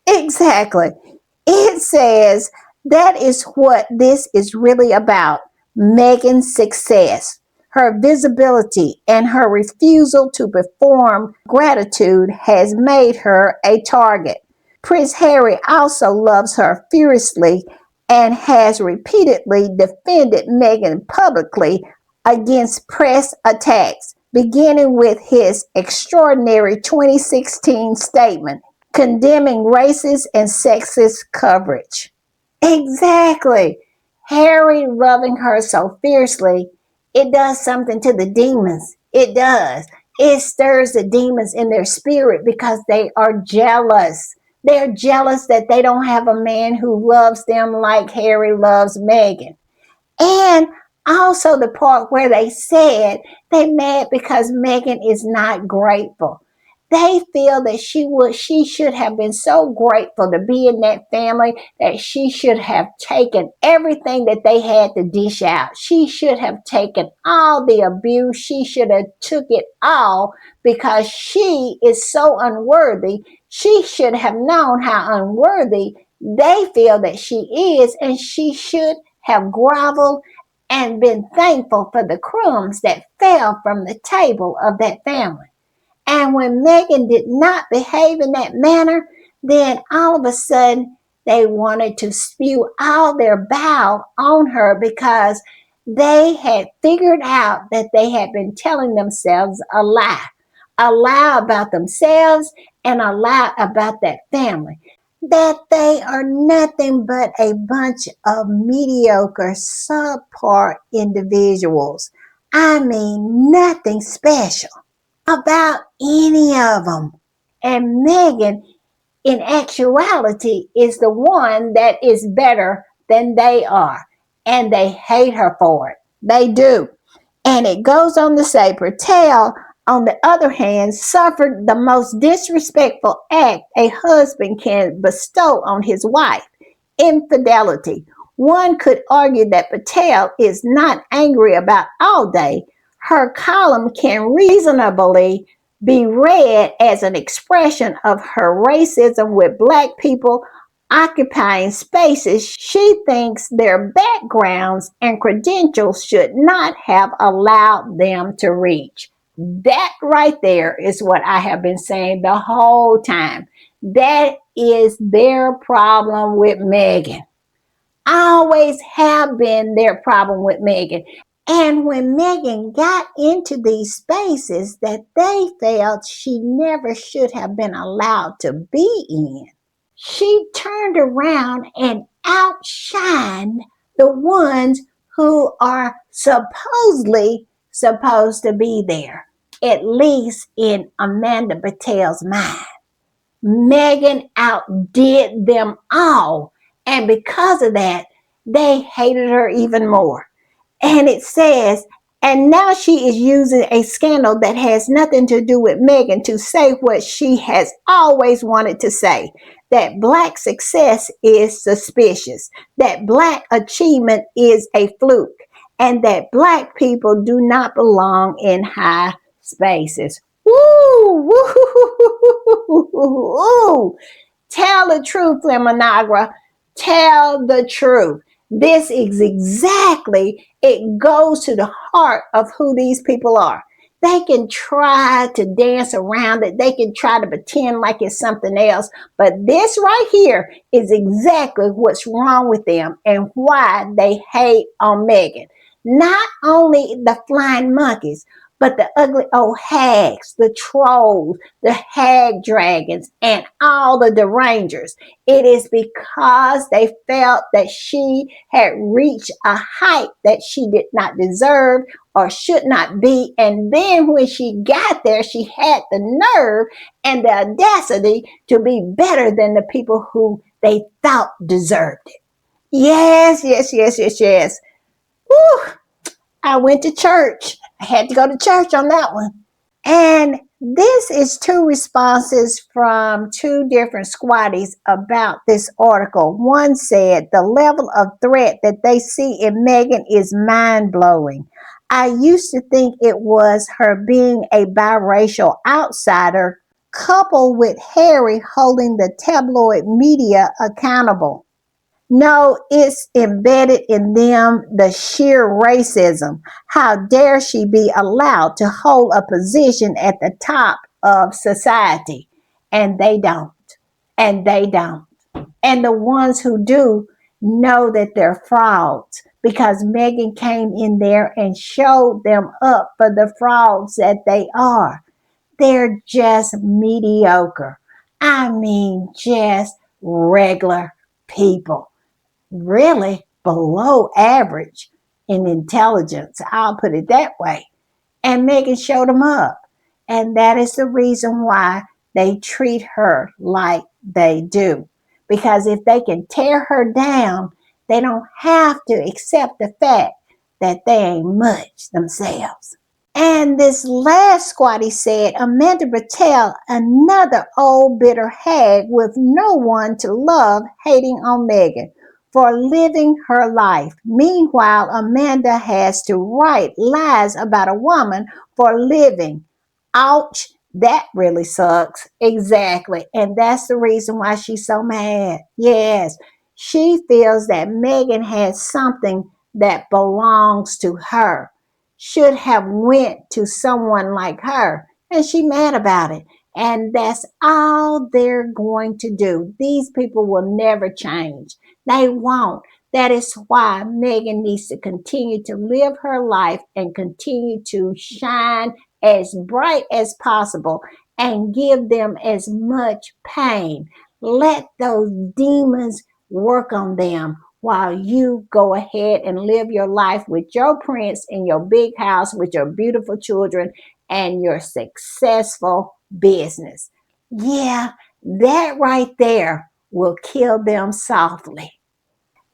It says that is what this is really about. Megan's success, her visibility, and her refusal to perform gratitude has made her a target. Prince Harry also loves her furiously and has repeatedly defended Meghan publicly against press attacks, beginning with his extraordinary 2016 statement condemning racist and sexist coverage. Exactly. Harry loving her so fiercely, it does something to the demons. It does. It stirs the demons in their spirit because they are jealous. They're jealous that they don't have a man who loves them like Harry loves Meghan. And also the part where they said they mad because Meghan is not grateful. They feel that she should have been so grateful to be in that family that she should have taken everything that they had to dish out. She should have taken all the abuse. She should have took it all because she is so unworthy. She should have known how unworthy they feel that she is, and she should have groveled and been thankful for the crumbs that fell from the table of that family. And when Meghan did not behave in that manner, then all of a sudden they wanted to spew all their bile on her because they had figured out that they had been telling themselves a lie about themselves and a lie about that family. That they are nothing but a bunch of mediocre, subpar individuals. I mean, nothing special about any of them. And Meghan, in actuality, is the one that is better than they are. And they hate her for it. They do. And it goes on to say, Patel, on the other hand, suffered the most disrespectful act a husband can bestow on his wife, infidelity. One could argue that Patel is not angry about all day. Her column can reasonably be read as an expression of her racism with black people occupying spaces she thinks their backgrounds and credentials should not have allowed them to reach. That right there is what I have been saying the whole time. That is their problem with Meghan. Always have been their problem with Meghan. And when Meghan got into these spaces that they felt she never should have been allowed to be in, she turned around and outshined the ones who are supposedly supposed to be there, at least in Amanda Patel's mind. Meghan outdid them all, and because of that, they hated her even more. And it says, and now she is using a scandal that has nothing to do with Meghan to say what she has always wanted to say, that black success is suspicious, that black achievement is a fluke, and that black people do not belong in high spaces. Woo! Woo! Tell the truth, Lemonagra. Tell the truth. This is exactly, it goes to the heart of who these people are. They can try to dance around it. They can try to pretend like it's something else. But this right here is exactly what's wrong with them and why they hate on Meghan. Not only the flying monkeys, but the ugly old hags, the trolls, the hag dragons, and all the derangers. It is because they felt that she had reached a height that she did not deserve or should not be. And then when she got there, she had the nerve and the audacity to be better than the people who they thought deserved it. Yes. Whew. I went to church. I had to go to church on that one. And this is two responses from two different squatties about this article. One said the level of threat that they see in Meghan is mind-blowing. I used to think it was her being a biracial outsider coupled with Harry holding the tabloid media accountable. No, it's embedded in them, the sheer racism. How dare she be allowed to hold a position at the top of society? And they don't. and they don't. And the ones who do know that they're frauds because Megan came in there and showed them up for the frauds that they are. They're just mediocre. I mean, just regular people, really below average in intelligence. I'll put it that way. And Megan showed them up. And that is the reason why they treat her like they do. Because if they can tear her down, they don't have to accept the fact that they ain't much themselves. And this last squatty said, Amanda Battelle, another old bitter hag with no one to love, hating on Megan for living her life. Meanwhile, Amanda has to write lies about a woman for living. Ouch, that really sucks. Exactly. And that's the reason why she's so mad. Yes, she feels that Megan has something that belongs to her, should have went to someone like her, and she mad about it. And that's all they're going to do. These people will never change. They won't. That is why Megan needs to continue to live her life and continue to shine as bright as possible and give them as much pain. Let those demons work on them while you go ahead and live your life with your prince in your big house with your beautiful children and your successful business. Yeah, that right there will kill them softly.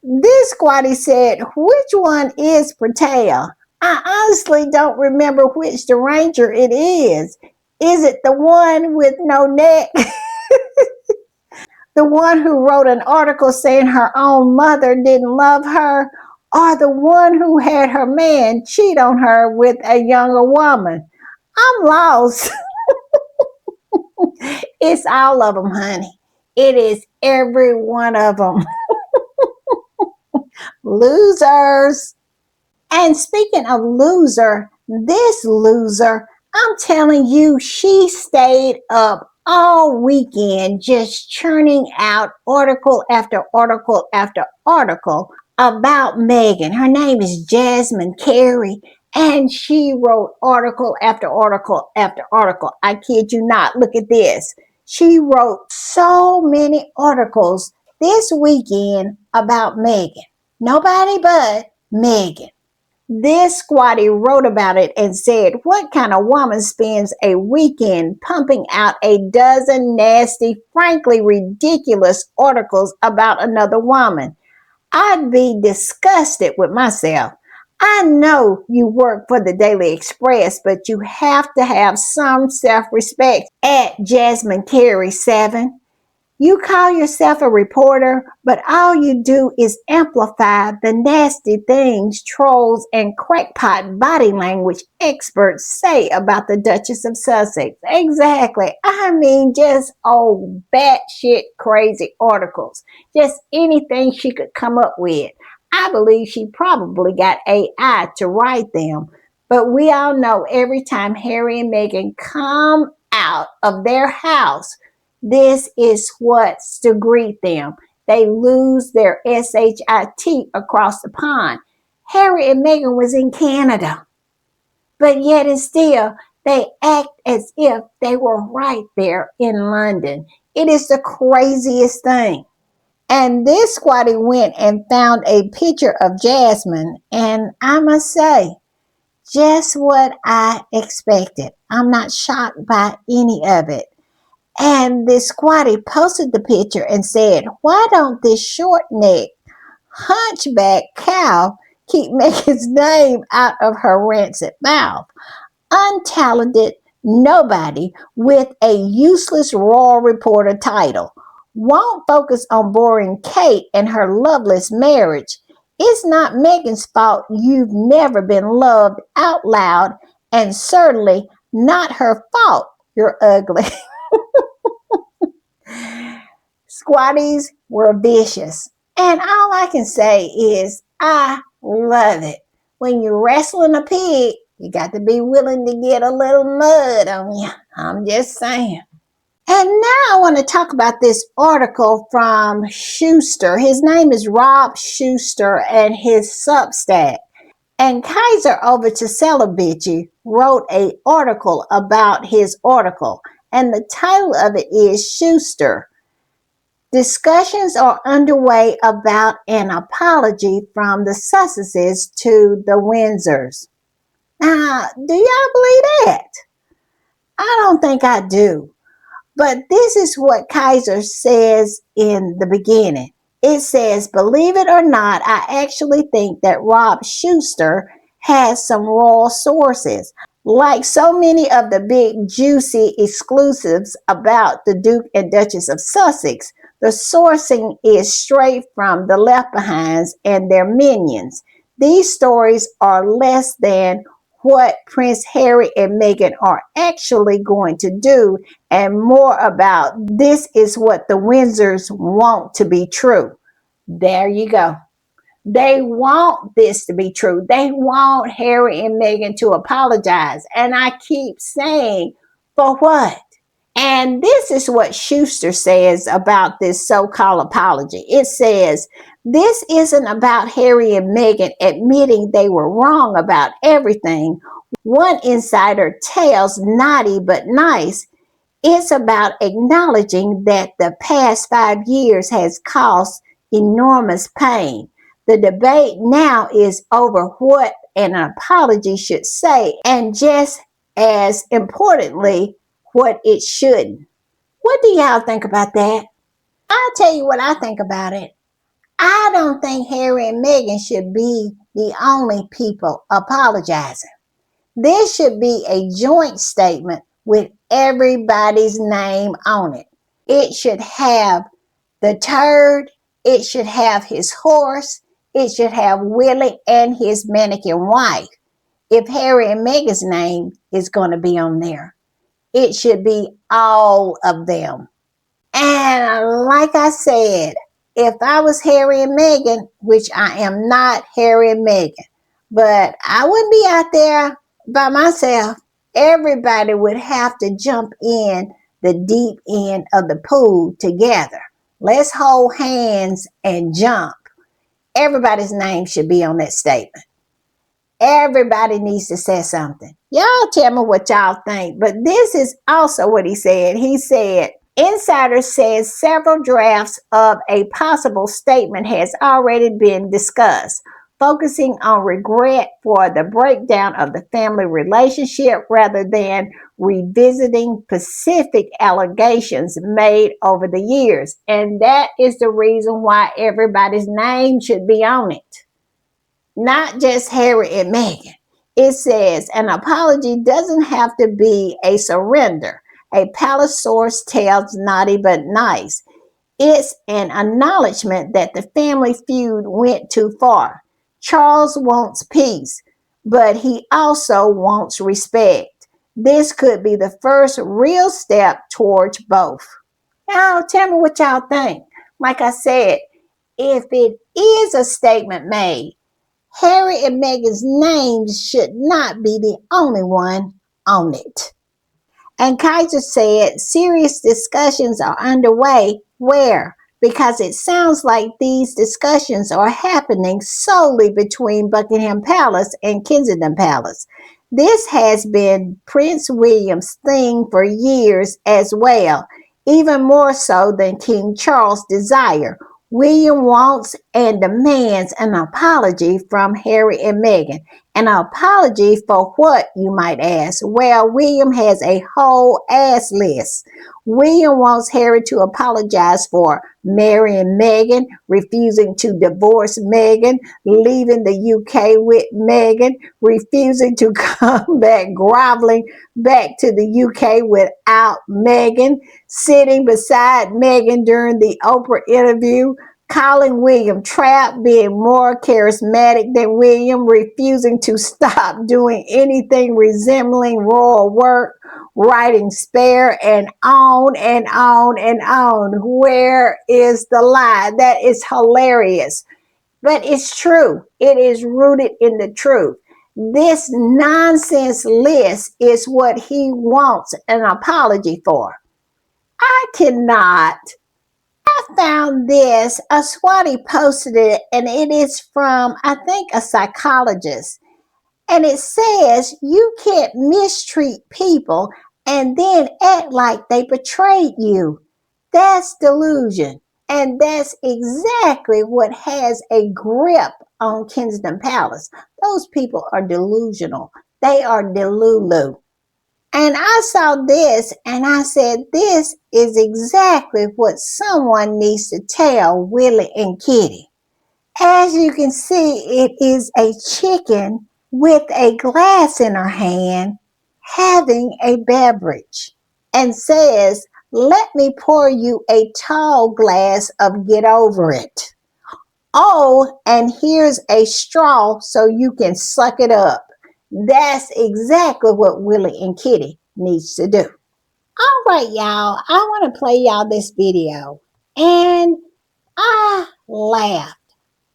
This squatty said, which one is Patel? I honestly don't remember which the ranger it is. Is it the one with no neck? The one who wrote an article saying her own mother didn't love her? Or the one who had her man cheat on her with a younger woman? I'm lost. It's all of them, honey. It is every one of them. Losers. And speaking of loser, this loser, I'm telling you, she stayed up all weekend just churning out article after article after article about Megan. Her name is Jasmine Carey, and she wrote article after article after article. I kid you not. Look at this. She wrote so many articles this weekend about Megan. Nobody but Megan. This squatty wrote about it and said, what kind of woman spends a weekend pumping out a dozen nasty, frankly ridiculous articles about another woman? I'd be disgusted with myself. I know you work for the Daily Express, but you have to have some self-respect. At Jasmine Carey 7. You call yourself a reporter, but all you do is amplify the nasty things trolls and crackpot body language experts say about the Duchess of Sussex. Exactly. I mean, just old batshit crazy articles. Just anything she could come up with. I believe she probably got AI to write them. But we all know every time Harry and Meghan come out of their house, this is what's to greet them. They lose their SHIT across the pond. Harry and Meghan was in Canada, but yet and still they act as if they were right there in London. It is the craziest thing. And this squatty went and found a picture of Jasmine, and I must say, just what I expected. I'm not shocked by any of it. And this squatty posted the picture and said, why don't this short neck, hunchback cow keep Megan's name out of her rancid mouth? Untalented nobody with a useless royal reporter title won't focus on boring Kate and her loveless marriage. It's not Megan's fault you've never been loved out loud, and certainly not her fault you're ugly. Squatties were vicious. And all I can say is, I love it. When you're wrestling a pig, you got to be willing to get a little mud on you. I'm just saying. And now I want to talk about this article from Schuster. His name is Rob Schuster and his Substack. And Kaiser over to Celebici wrote an article about his article. And the title of it is Schuster. Discussions are underway about an apology from the Sussexes to the Windsors. Now, do y'all believe that? I don't think I do. But this is what Kaiser says in the beginning. It says, believe it or not, I actually think that Rob Schuster has some royal sources. Like so many of the big, juicy exclusives about the Duke and Duchess of Sussex, the sourcing is straight from the Left Behinds and their minions. These stories are less than what Prince Harry and Meghan are actually going to do, and more about this is what the Windsors want to be true. There you go. They want this to be true. They want Harry and Meghan to apologize. And I keep saying, for what? And this is what Schuster says about this so-called apology. It says, this isn't about Harry and Meghan admitting they were wrong about everything. One insider tells naughty but nice. It's about acknowledging that the past 5 years has caused enormous pain. The debate now is over what an apology should say, and just as importantly, what it shouldn't. What do y'all think about that? I'll tell you what I think about it. I don't think Harry and Meghan should be the only people apologizing. This should be a joint statement with everybody's name on it. It should have the turd, it should have his horse, it should have Willie and his mannequin wife. If Harry and Meghan's name is going to be on there, it should be all of them. And like I said, if I was Harry and Meghan, which I am not Harry and Meghan, but I wouldn't be out there by myself. Everybody would have to jump in the deep end of the pool together. Let's hold hands and jump. Everybody's name should be on that statement. Everybody needs to say something. Y'all tell me what y'all think. But this is also what he said. He said, Insider says several drafts of a possible statement has already been discussed, focusing on regret for the breakdown of the family relationship rather than revisiting specific allegations made over the years. And that is the reason why everybody's name should be on it. Not just Harry and Meghan. It says an apology doesn't have to be a surrender. A palace source tells naughty but nice. It's an acknowledgement that the family feud went too far. Charles wants peace, but he also wants respect. This could be the first real step towards both. Now, tell me what y'all think. Like I said, if it is a statement made, Harry and Meghan's names should not be the only one on it. And Kaiser said serious discussions are underway. Where? Because it sounds like these discussions are happening solely between Buckingham Palace and Kensington Palace. This has been Prince William's thing for years as well, even more so than King Charles' desire. William wants and demands an apology from Harry and Meghan. An apology for what, you might ask? Well, William has a whole ass list. William wants Harry to apologize for marrying Meghan, refusing to divorce Meghan, leaving the UK with Meghan, refusing to come back groveling back to the UK without Meghan, sitting beside Meghan during the Oprah interview, calling William Trapp, being more charismatic than William, refusing to stop doing anything resembling royal work, writing spare, and on and on and on. Where is the lie? That is hilarious. But it's true. It is rooted in the truth. This nonsense list is what he wants an apology for. I cannot. I found this, a Swati posted it, and it is from, I think, a psychologist. And it says you can't mistreat people and then act like they betrayed you. That's delusion. And that's exactly what has a grip on Kensington Palace. Those people are delusional. They are delulu. And I saw this and I said, this is exactly what someone needs to tell Willie and Kitty. As you can see, it is a chicken with a glass in her hand having a beverage and says, let me pour you a tall glass of get over it. Oh, and here's a straw so you can suck it up. That's exactly what Willie and Kitty needs to do. All right, y'all, I want to play y'all this video. And I laughed.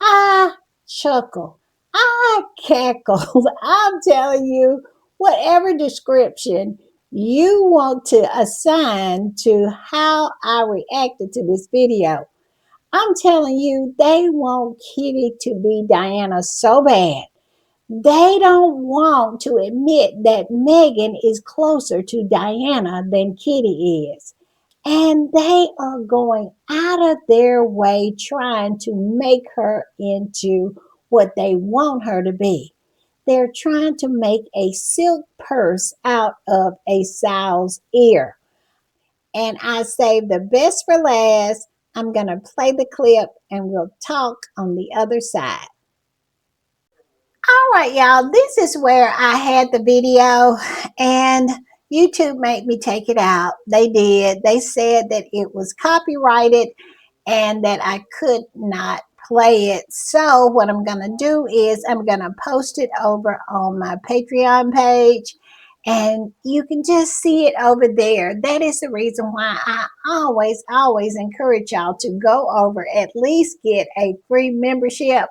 I chuckle. I cackle. I'm telling you, whatever description you want to assign to how I reacted to this video, I'm telling you, they want Kitty to be Diana so bad. They don't want to admit that Meghan is closer to Diana than Kitty is. And they are going out of their way trying to make her into what they want her to be. They're trying to make a silk purse out of a sow's ear. And I saved the best for last. I'm going to play the clip and we'll talk on the other side. All right, y'all, this is where I had the video and YouTube made me take it out. They did. They said that it was copyrighted and that I could not play it. So what I'm going to do is I'm going to post it over on my Patreon page and you can just see it over there. That is the reason why I always encourage y'all to go over, at least get a free membership,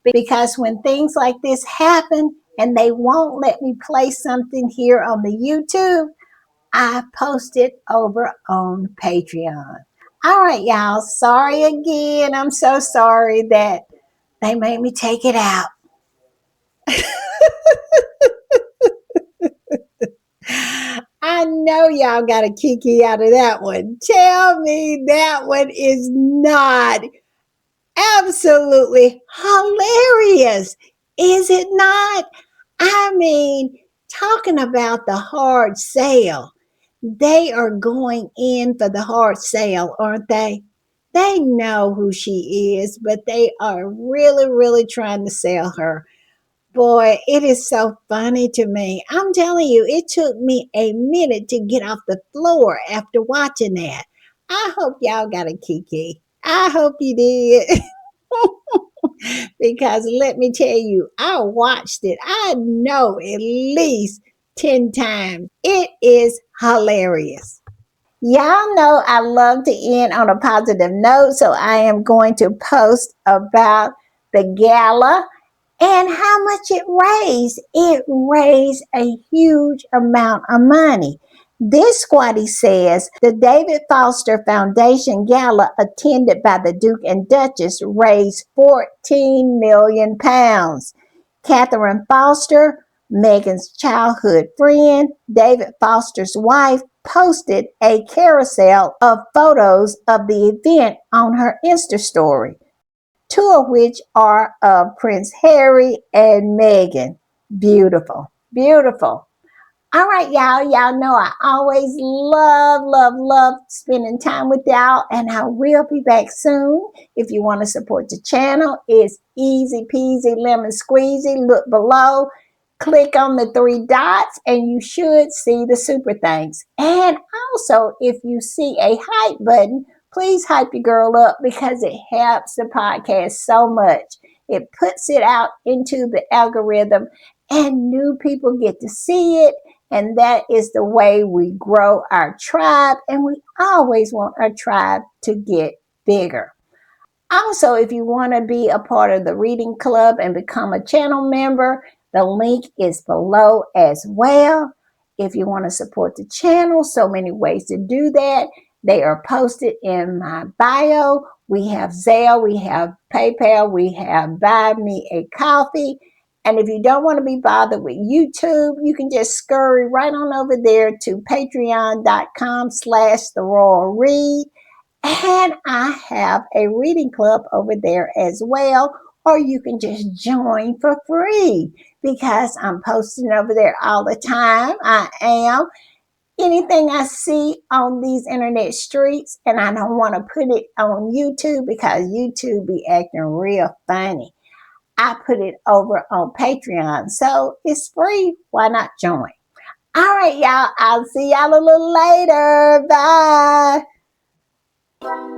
because when things like this happen and they won't let me play something here on the YouTube, I post it over on Patreon. All right, y'all. Sorry again. I'm so sorry that they made me take it out. I know y'all got a kiki out of that one. Tell me that one is not absolutely hilarious. Is it not? I mean, talking about the hard sale. They are going in for the hard sale, aren't they? They know who she is, but they are really trying to sell her. Boy, it is so funny to me. I'm telling you, it took me a minute to get off the floor after watching that. I hope y'all got a kiki. I hope you did. Because let me tell you, I watched it, I know, at least 10 times. It is hilarious. Y'all know I love to end on a positive note, so I am going to post about the gala and how much it raised. It raised a huge amount of money. This squatty says the David Foster Foundation Gala attended by the Duke and Duchess raised 14 million pounds. Catherine Foster, Meghan's childhood friend, David Foster's wife, posted a carousel of photos of the event on her Insta story, two of which are of Prince Harry and Meghan. Beautiful, beautiful. All right, y'all. Y'all know I always love spending time with y'all, and I will be back soon. If you want to support the channel, it's easy peasy lemon squeezy. Look below, click on the three dots, and you should see the super thanks. And also, if you see a hype button, please hype your girl up because it helps the podcast so much. It puts it out into the algorithm, and new people get to see it. And that is the way we grow our tribe. And we always want our tribe to get bigger. Also, if you want to be a part of the reading club and become a channel member, the link is below as well. If you want to support the channel, so many ways to do that. They are posted in my bio. We have Zelle, we have PayPal, we have Buy Me a Coffee. And if you don't want to be bothered with YouTube, you can just scurry right on over there to patreon.com/The Royal Read. And I have a reading club over there as well, or you can just join for free because I'm posting over there all the time. I am. Anything I see on these internet streets, and I don't want to put it on YouTube because YouTube be acting real funny. I put it over on Patreon. So it's free. Why not join? All right, y'all. I'll see y'all a little later. Bye.